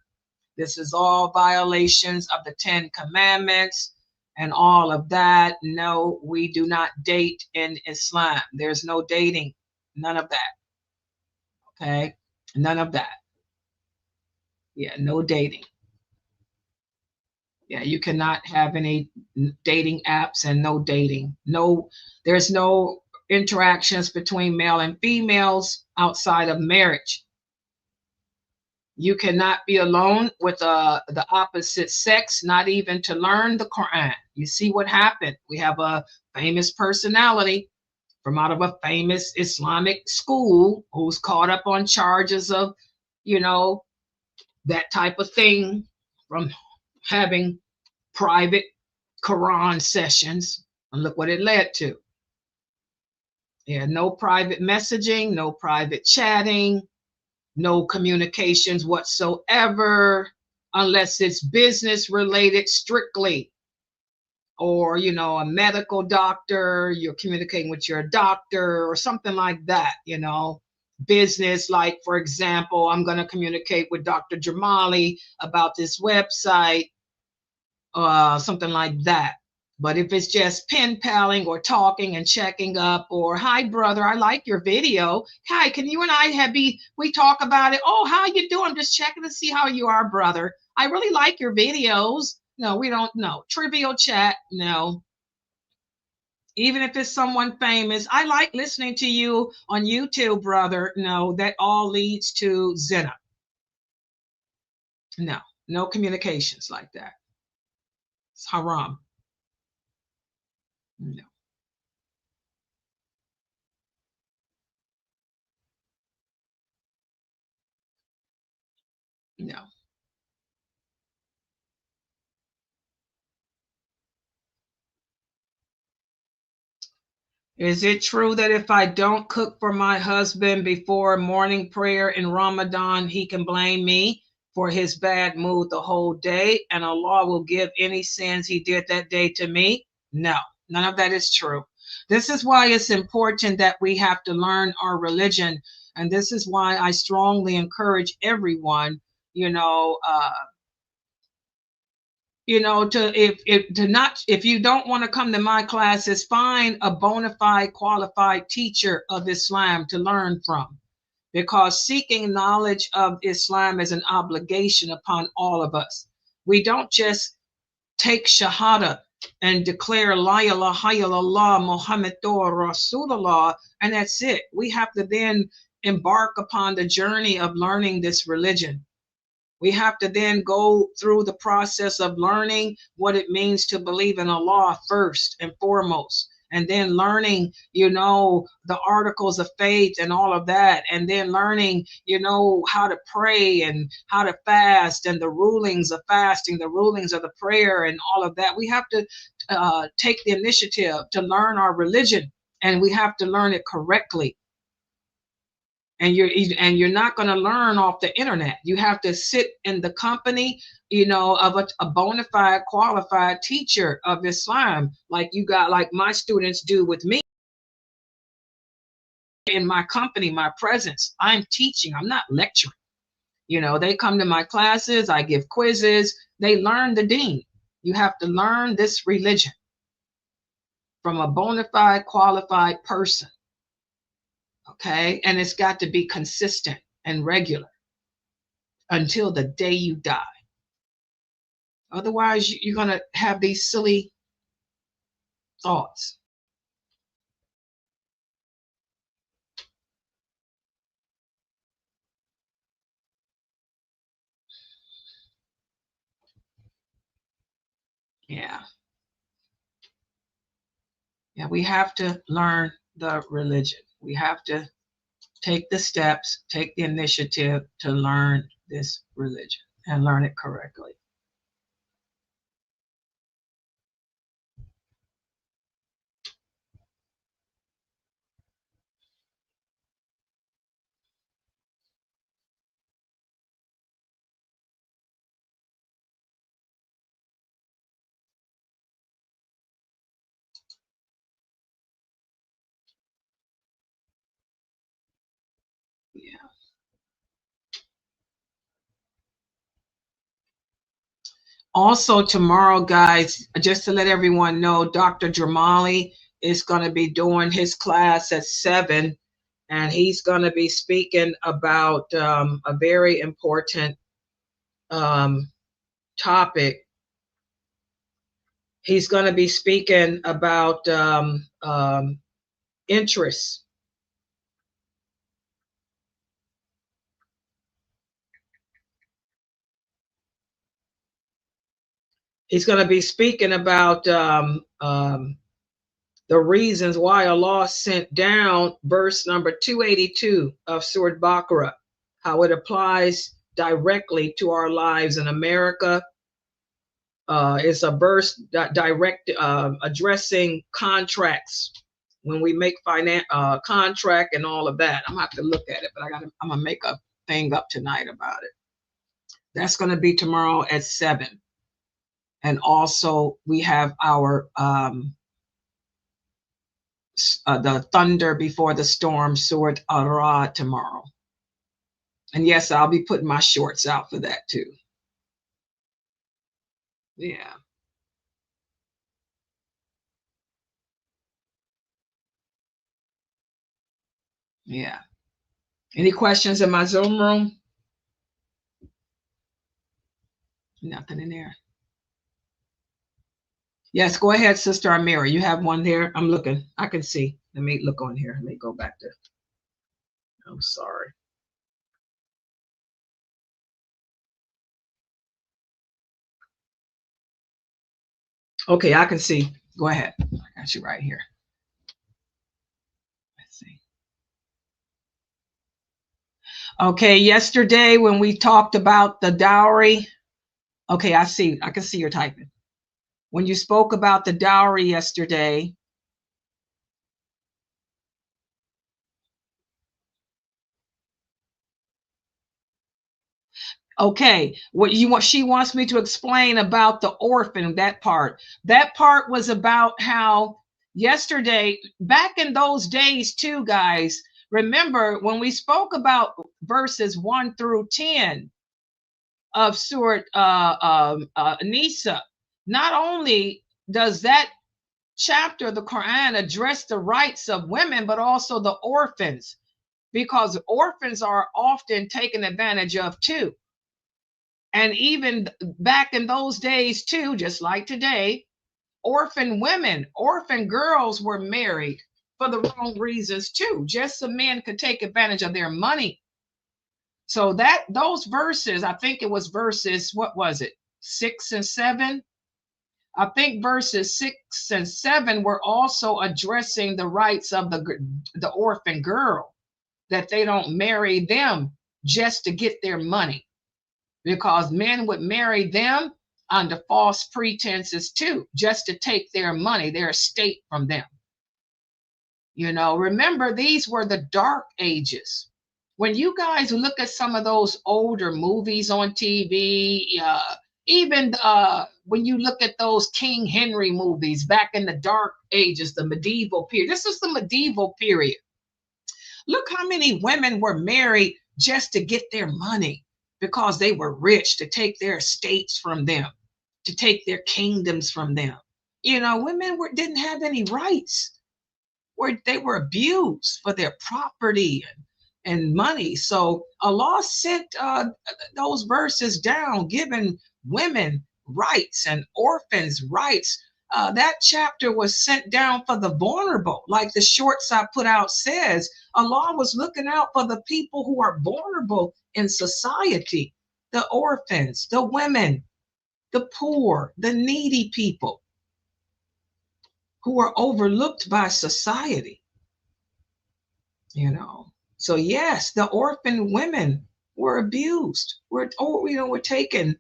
This is all violations of the 10 Commandments and all of that. No, we do not date in Islam. There's no dating. None of that. Okay? None of that. Yeah, no dating. Yeah, you cannot have any dating apps and no dating. No, there's no interactions between male and females outside of marriage. You cannot be alone with the opposite sex, not even to learn the Quran. You see what happened? We have a famous personality from out of a famous Islamic school who's caught up on charges of, that type of thing, from having private Quran sessions, and look what it led to. Yeah, no private messaging, no private chatting, no communications whatsoever, unless it's business related strictly, or a medical doctor, you're communicating with your doctor or something like that. Business, like, for example, I'm going to communicate with Dr. Jamali about this website, something like that. But if it's just pen paling or talking and checking up, or hi brother, I like your video. Hi, can you and I we talk about it? Oh, how you doing? I'm just checking to see how you are, brother. I really like your videos. No, we don't know. Trivial chat, no. Even if it's someone famous, I like listening to you on YouTube, brother. No, that all leads to zina. No communications like that. It's haram. No. No. Is it true that if I don't cook for my husband before morning prayer in Ramadan, he can blame me for his bad mood the whole day, and Allah will give any sins he did that day to me? No, none of that is true. This is why it's important that we have to learn our religion. And this is why I strongly encourage everyone, if you don't want to come to my classes, find a bona fide qualified teacher of Islam to learn from, because seeking knowledge of Islam is an obligation upon all of us. We don't just take shahada and declare la ilaha illallah Muhammadur Rasulullah and that's it. We have to then embark upon the journey of learning this religion. We have to then go through the process of learning what it means to believe in Allah first and foremost, and then learning, you know, the articles of faith and all of that, and then learning, you know, how to pray and how to fast and the rulings of fasting, the rulings of the prayer and all of that. We have to take the initiative to learn our religion, and we have to learn it correctly. And you're not going to learn off the internet. You have to sit in the company, you know, of a bona fide, qualified teacher of Islam, like my students do with me. In my company, my presence, I'm teaching, I'm not lecturing. You know, they come to my classes, I give quizzes, they learn the deen. You have to learn this religion from a bona fide, qualified person. Okay, and it's got to be consistent and regular until the day you die. Otherwise, you're going to have these silly thoughts. Yeah. Yeah, we have to learn the religion. We have to take the steps, take the initiative to learn this religion and learn it correctly. Yeah. Also tomorrow, guys, just to let everyone know, Dr. Jamali is going to be doing his class at 7, and he's going to be speaking about a very important topic. He's going to be speaking about interests. He's going to be speaking about the reasons why Allah sent down verse number 282 of Surat Baqarah, how it applies directly to our lives in America. It's a verse that addressing contracts, when we make contract and all of that. I'm gonna have to look at it, but I'm gonna make a thing up tonight about it. That's gonna be tomorrow at 7. And also we have our the thunder before the storm, Surat Al-Ra'd, tomorrow. And yes, I'll be putting my shorts out for that too. Yeah. Yeah. Any questions in my Zoom room? Nothing in there. Yes, go ahead, Sister Amira. You have one there? I'm looking. I can see. Let me look on here. Let me go back to. I'm sorry. Okay, I can see. Go ahead. I got you right here. Let's see. Okay, yesterday when we talked about the dowry. Okay, I see. I can see your typing. When you spoke about the dowry yesterday, okay, what you want, she wants me to explain about the orphan, that part. That part was about how yesterday, back in those days too, guys, remember when we spoke about verses 1 through 10 of Surat Nisa, not only does that chapter of the Quran address the rights of women, but also the orphans, because orphans are often taken advantage of too. And even back in those days too, just like today, orphan women, orphan girls were married for the wrong reasons too. Just so men could take advantage of their money. So that those verses, I think it was verses, what was it, 6 and 7? I think verses 6 and 7 were also addressing the rights of the orphan girl, that they don't marry them just to get their money, because men would marry them under false pretenses too, just to take their money, their estate from them. You know, remember, these were the dark ages. When you guys look at some of those older movies on TV, even when you look at those King Henry movies back in the dark ages, the medieval period, this is the medieval period. Look how many women were married just to get their money, because they were rich, to take their estates from them, to take their kingdoms from them. You know, women didn't have any rights. They were abused for their property and money. So Allah sent those verses down, giving women rights and orphans rights. That chapter was sent down for the vulnerable. Like the shorts I put out says, Allah was looking out for the people who are vulnerable in society, the orphans, the women, the poor, the needy people who are overlooked by society. You know, so yes, the orphan women were abused. We're taken,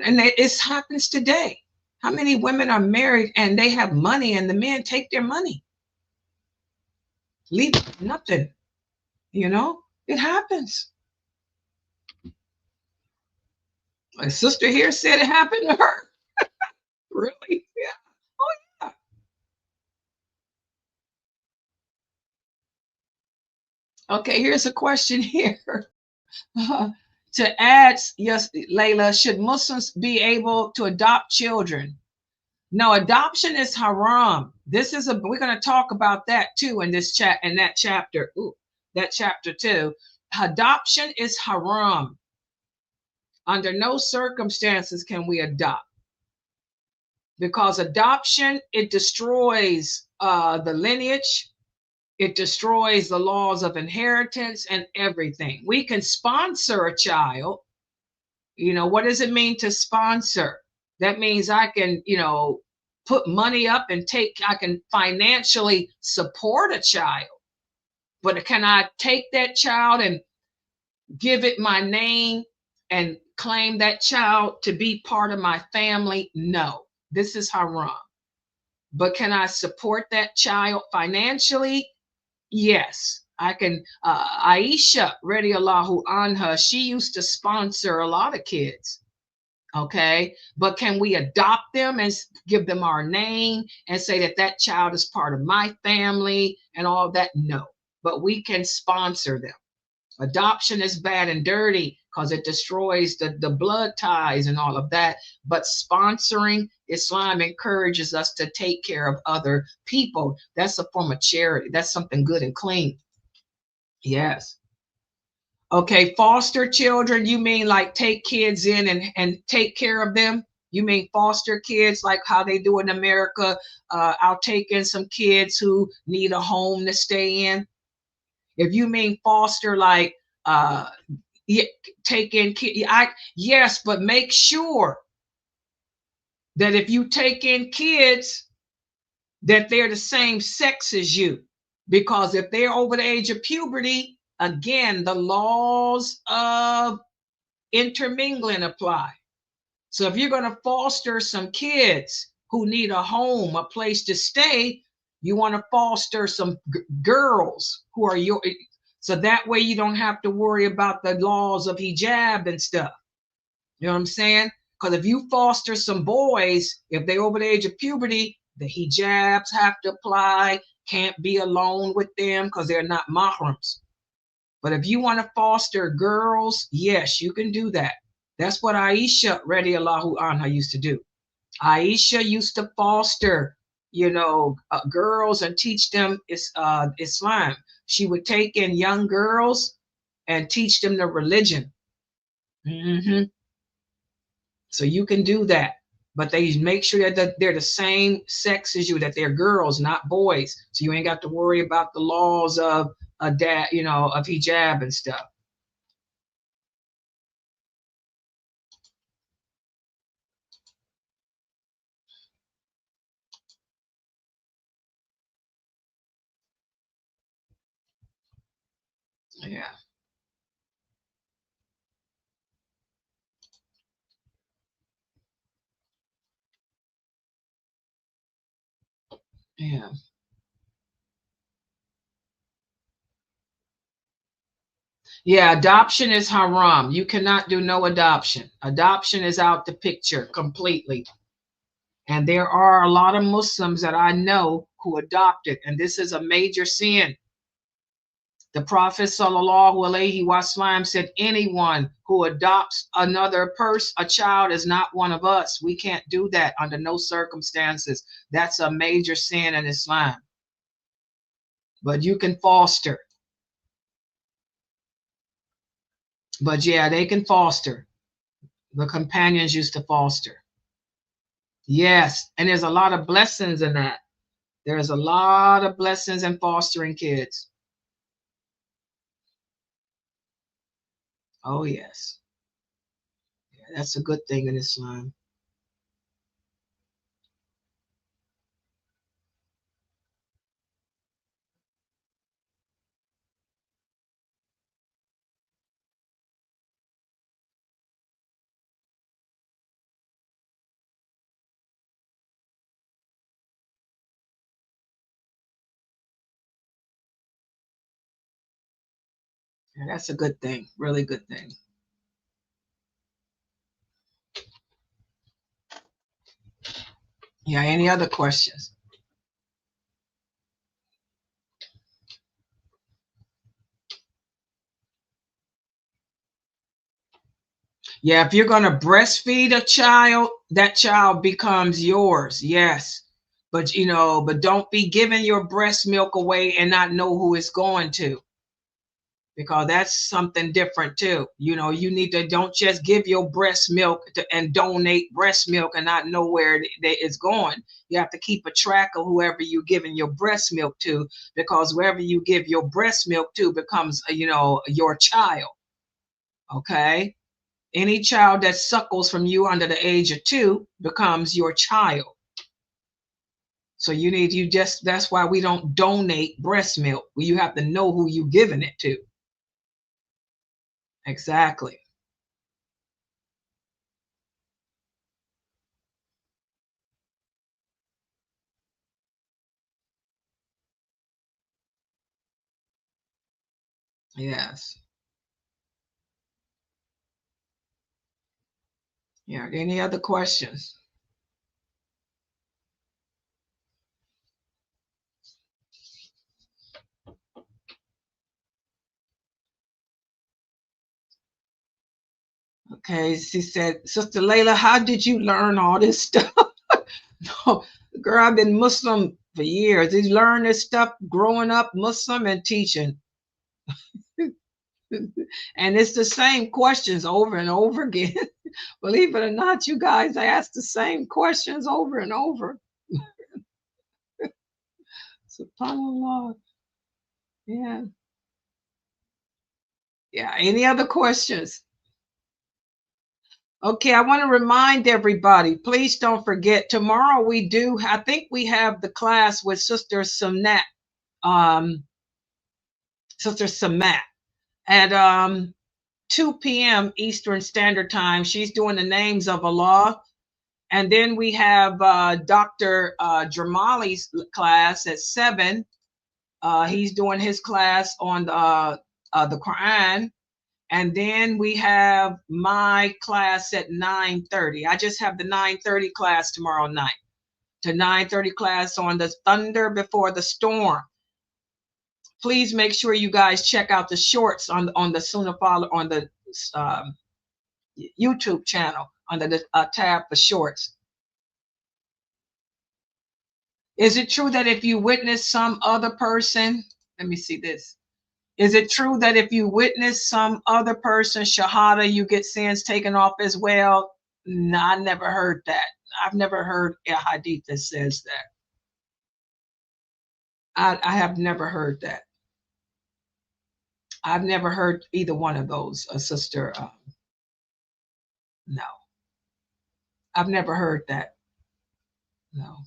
and it happens today. How many women are married and they have money and the men take their money, leave nothing? You know, it happens. My sister here said it happened to her. Really? Yeah. Oh yeah. Okay, here's a question here. To add, yes, Layla, should Muslims be able to adopt children? No, adoption is haram. We're going to talk about that too in this chat, in that chapter. Ooh, that chapter 2. Adoption is haram. Under no circumstances can we adopt, because adoption, it destroys the lineage. It destroys the laws of inheritance and everything. We can sponsor a child. You know, what does it mean to sponsor? That means I can, put money up and I can financially support a child. But can I take that child and give it my name and claim that child to be part of my family? No, this is haram. But can I support that child financially? Yes, I can. Aisha, radiallahu anha, she used to sponsor a lot of kids. Okay, but can we adopt them and give them our name and say that that child is part of my family and all that? No, but we can sponsor them. Adoption is bad and dirty because it destroys the blood ties and all of that. But sponsoring, Islam encourages us to take care of other people. That's a form of charity. That's something good and clean. Yes. Okay, foster children, you mean like take kids in and take care of them? You mean foster kids like how they do in America? I'll take in some kids who need a home to stay in. If you mean foster like take in kids, yes, but make sure that if you take in kids, that they're the same sex as you. Because if they're over the age of puberty, again, the laws of intermingling apply. So if you're going to foster some kids who need a home, a place to stay, you want to foster some girls who are so that way you don't have to worry about the laws of hijab and stuff. You know what I'm saying? Because if you foster some boys, if they're over the age of puberty, the hijabs have to apply, can't be alone with them because they're not mahrams. But if you want to foster girls, yes, you can do that. That's what Aisha radiallahu anha used to do. Aisha used to foster, girls and teach them Islam. She would take in young girls and teach them the religion. Mm-hmm. So you can do that. But they make sure that they're the same sex as you, that they're girls, not boys. So you ain't got to worry about the laws of of hijab and stuff. Yeah. Yeah. Yeah, adoption is haram. You cannot do no adoption. Adoption is out the picture completely. And there are a lot of Muslims that I know who adopted, and this is a major sin. The Prophet sallallahu alaihi wasallam said, anyone who adopts another person, a child, is not one of us. We can't do that under no circumstances. That's a major sin in Islam. But you can foster. But yeah, they can foster. The companions used to foster. Yes, and there's a lot of blessings in that. There's a lot of blessings in fostering kids. Oh, yes. Yeah, that's a good thing in Islam. Yeah, that's a good thing. Really good thing. Yeah, any other questions? Yeah, if you're going to breastfeed a child, that child becomes yours. Yes. But, but don't be giving your breast milk away and not know who it's going to, because that's something different too. You need to, don't just give your breast milk and donate breast milk and not know where it's going. You have to keep a track of whoever you're giving your breast milk to, because wherever you give your breast milk to becomes, your child. Okay. Any child that suckles from you under the age of 2 becomes your child. So that's why we don't donate breast milk. You have to know who you're giving it to. Exactly. Yes. Yeah. Any other questions? Okay. She said, Sister Laila, how did you learn all this stuff? No, girl, I've been Muslim for years. You learn this stuff growing up Muslim and teaching. And it's the same questions over and over again. Believe it or not, you guys, I ask the same questions over and over. SubhanAllah. Yeah. Yeah. Any other questions? Okay, I want to remind everybody, please don't forget, tomorrow I think we have the class with Sister Sunnat, Sister Samat at 2 p.m. Eastern Standard Time. She's doing the names of Allah. And then we have Dr. Dramali's class at 7. He's doing his class on the Quran. And then we have my class at 9:30. I just have the 9:30 class tomorrow night. The 9:30 class on the Thunder Before the Storm. Please make sure you guys check out the shorts on the Sunnahfollowers on the YouTube channel under the tab for shorts. Is it true that if you witness some other person, let me see this. Is it true that if you witness some other person shahada, you get sins taken off as well? No, I never heard that. I've never heard a hadith that says that. I have never heard that. I've never heard either one of those, sister. No, I've never heard that. No.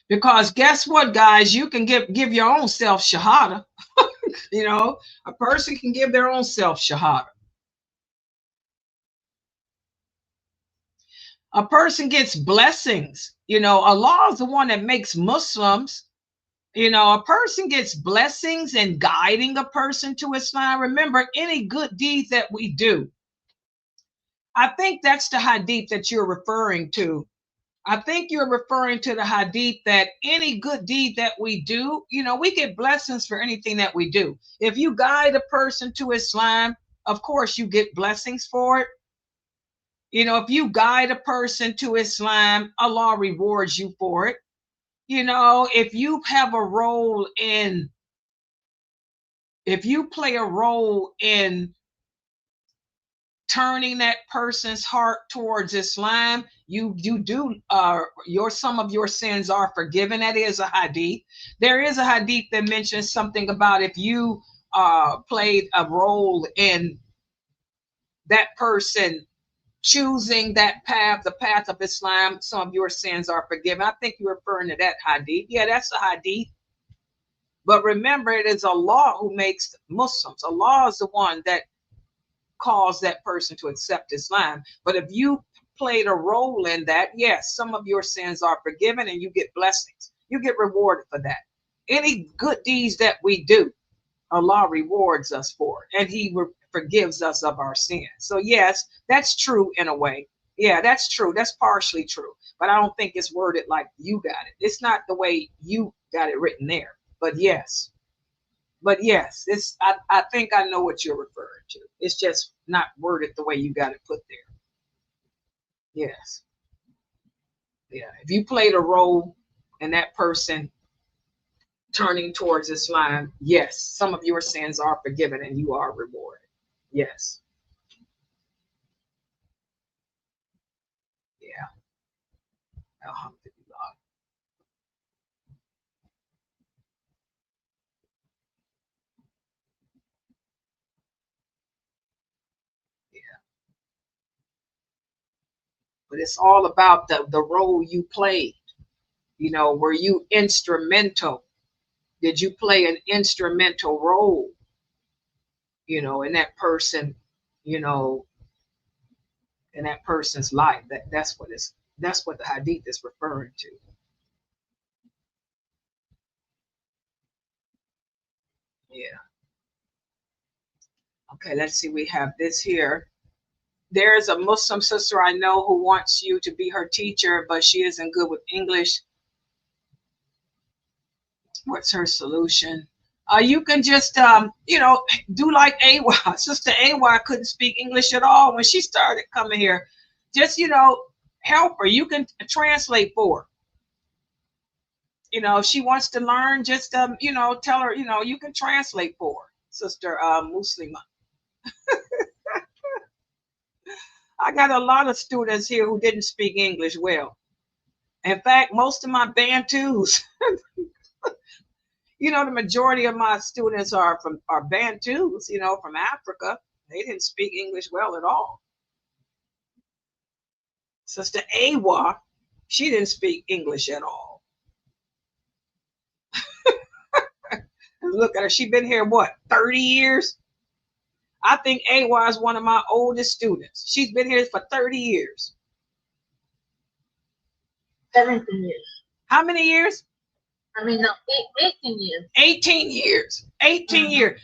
Because guess what, guys? You can give your own self shahada. You know, a person can give their own self shahada. A person gets blessings. You know, Allah is the one that makes Muslims. You know, a person gets blessings and guiding a person to Islam. Remember, any good deed that we do, I think that's the hadith that you're referring to. I think you're referring to the hadith that any good deed that we do, you know, we get blessings for anything that we do. If you guide a person to Islam, of course you get blessings for it. You know, if you guide a person to Islam, Allah rewards you for it. You know, if you have a role in, if you play a role in turning that person's heart towards Islam, you do your some of your sins are forgiven. That is a hadith. There is a hadith that mentions something about if you played a role in that person choosing that path, the path of Islam, some of your sins are forgiven. I think you're referring to that hadith. Yeah, that's a hadith. But remember, it is Allah who makes Muslims. Allah is the one that cause that person to accept Islam. But if you played a role in that, yes, some of your sins are forgiven and you get blessings. You get rewarded for that. Any good deeds that we do, Allah rewards us for, and He forgives us of our sins. So yes, that's true in a way. Yeah, that's true. That's partially true. But I don't think it's worded like you got it. It's not the way you got it written there. But yes. But yes, it's I think I know what you're referring to. It's just not worded the way you got it put there. Yes. Yeah. If you played a role in that person turning towards Islam, yes, some of your sins are forgiven and you are rewarded. Yes. Yeah. Alhamdulillah. But it's all about the role you played. You know, were you instrumental? Did you play an instrumental role, you know, in that person, you know, in that person's life? That's what the hadith is referring to. Yeah. Okay, let's see. We have this here. There's a Muslim sister I know who wants you to be her teacher, but she isn't good with English. What's her solution? You can just, you know, do like AY. Sister AY couldn't speak English at all when she started coming here. Just, you know, help her. You can translate for her. You know, if she wants to learn, just, you know, tell her, you know, you can translate for her, Sister Muslima. I got a lot of students here who didn't speak English well. In fact, most of my Bantus, you know, the majority of my students are Bantus, you know, from Africa. They didn't speak English well at all. Sister Awa, she didn't speak English at all. Look at her. She's been here, what, 30 years? I think Awa is one of my oldest students. She's been here for 30 years. 17 years. How many years? I mean, no, 18 years. 18 years. 18 years.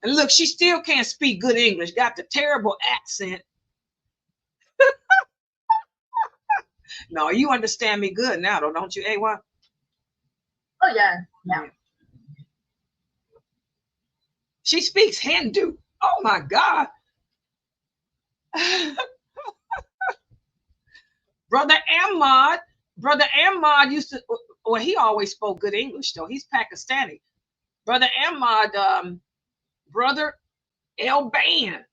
And look, she still can't speak good English. Got the terrible accent. No, you understand me good now, though, don't you, Awa? Oh, yeah. Yeah. She speaks Hindu. Oh, my God. Brother Ahmad used to, well, he always spoke good English, though. He's Pakistani. Brother Ahmad, Brother Alban.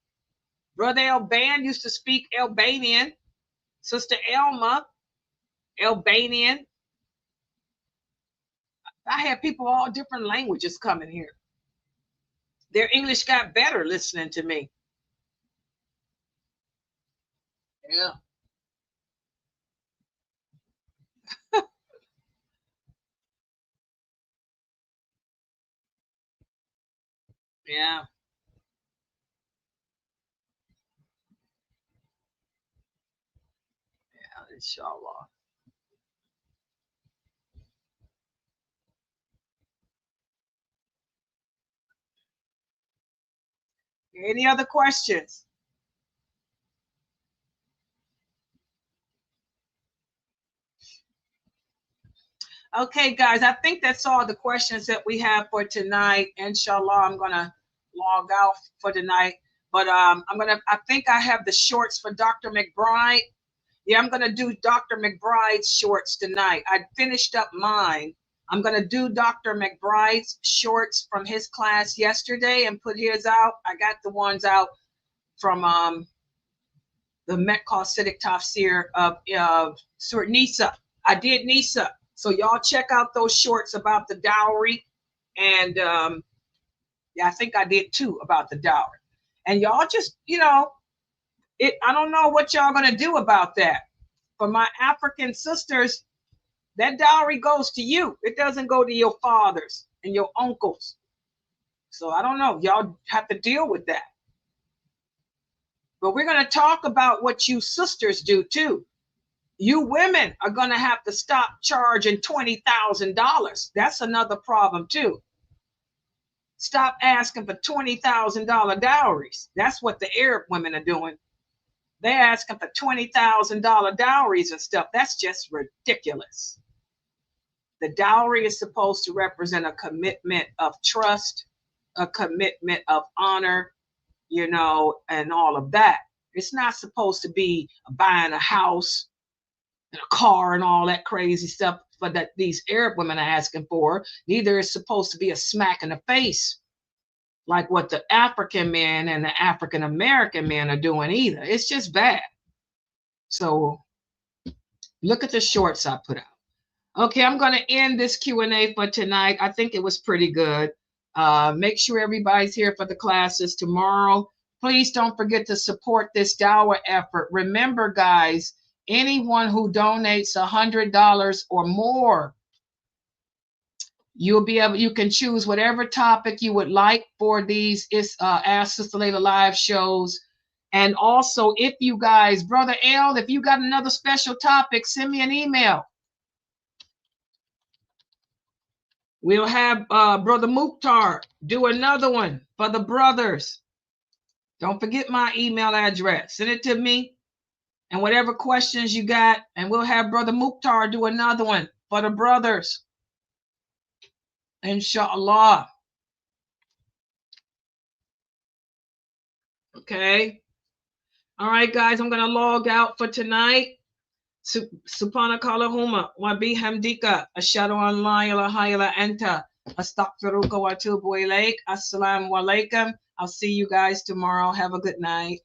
Brother Alban used to speak Albanian. Sister Elma, Albanian. I had people all different languages coming here. Their English got better listening to me. Yeah. Yeah. Yeah, inshallah. Any other questions? Okay, guys, I think that's all the questions that we have for tonight. Inshallah, I'm gonna log out for tonight. But I think I have the shorts for Dr. McBride. Yeah, I'm gonna do Dr. McBride's shorts tonight. I finished up mine. I'm gonna do Dr. McBride's shorts from his class yesterday and put his out. I got the ones out from the Maqasidic tafseer of Surat Nisa. I did Nisa. So y'all check out those shorts about the dowry. And yeah, I think I did too about the dowry. And y'all just, I don't know what y'all gonna do about that. For my African sisters, that dowry goes to you. It doesn't go to your fathers and your uncles. So I don't know. Y'all have to deal with that. But we're going to talk about what you sisters do too. You women are going to have to stop charging $20,000. That's another problem too. Stop asking for $20,000 dowries. That's what the Arab women are doing. They're asking for $20,000 dowries and stuff. That's just ridiculous. The dowry is supposed to represent a commitment of trust, a commitment of honor, and all of that. It's not supposed to be buying a house and a car and all that crazy stuff for that these Arab women are asking for. Neither is supposed to be a smack in the face like what the African men and the African American men are doing either. It's just bad. So look at the shorts I put out. Okay, I'm going to end this Q&A for tonight. I think it was pretty good. Make sure everybody's here for the classes tomorrow. Please don't forget to support this Dawah effort. Remember, guys, anyone who donates $100 or more, you can choose whatever topic you would like for these Ask Sister Laila live shows. And also, if you guys, Brother L, if you got another special topic, send me an email. We'll have Brother Mukhtar do another one for the brothers. Don't forget my email address. Send it to me and whatever questions you got. And we'll have Brother Mukhtar do another one for the brothers. Inshallah. Okay. All right, guys, I'm going to log out for tonight. Subhanakallahumma wa bihamdika ashhadu an la ilaha illa anta astaghfiruka wa atubu ilaik. Assalamu alaikum. I'll see you guys tomorrow. Have a good night.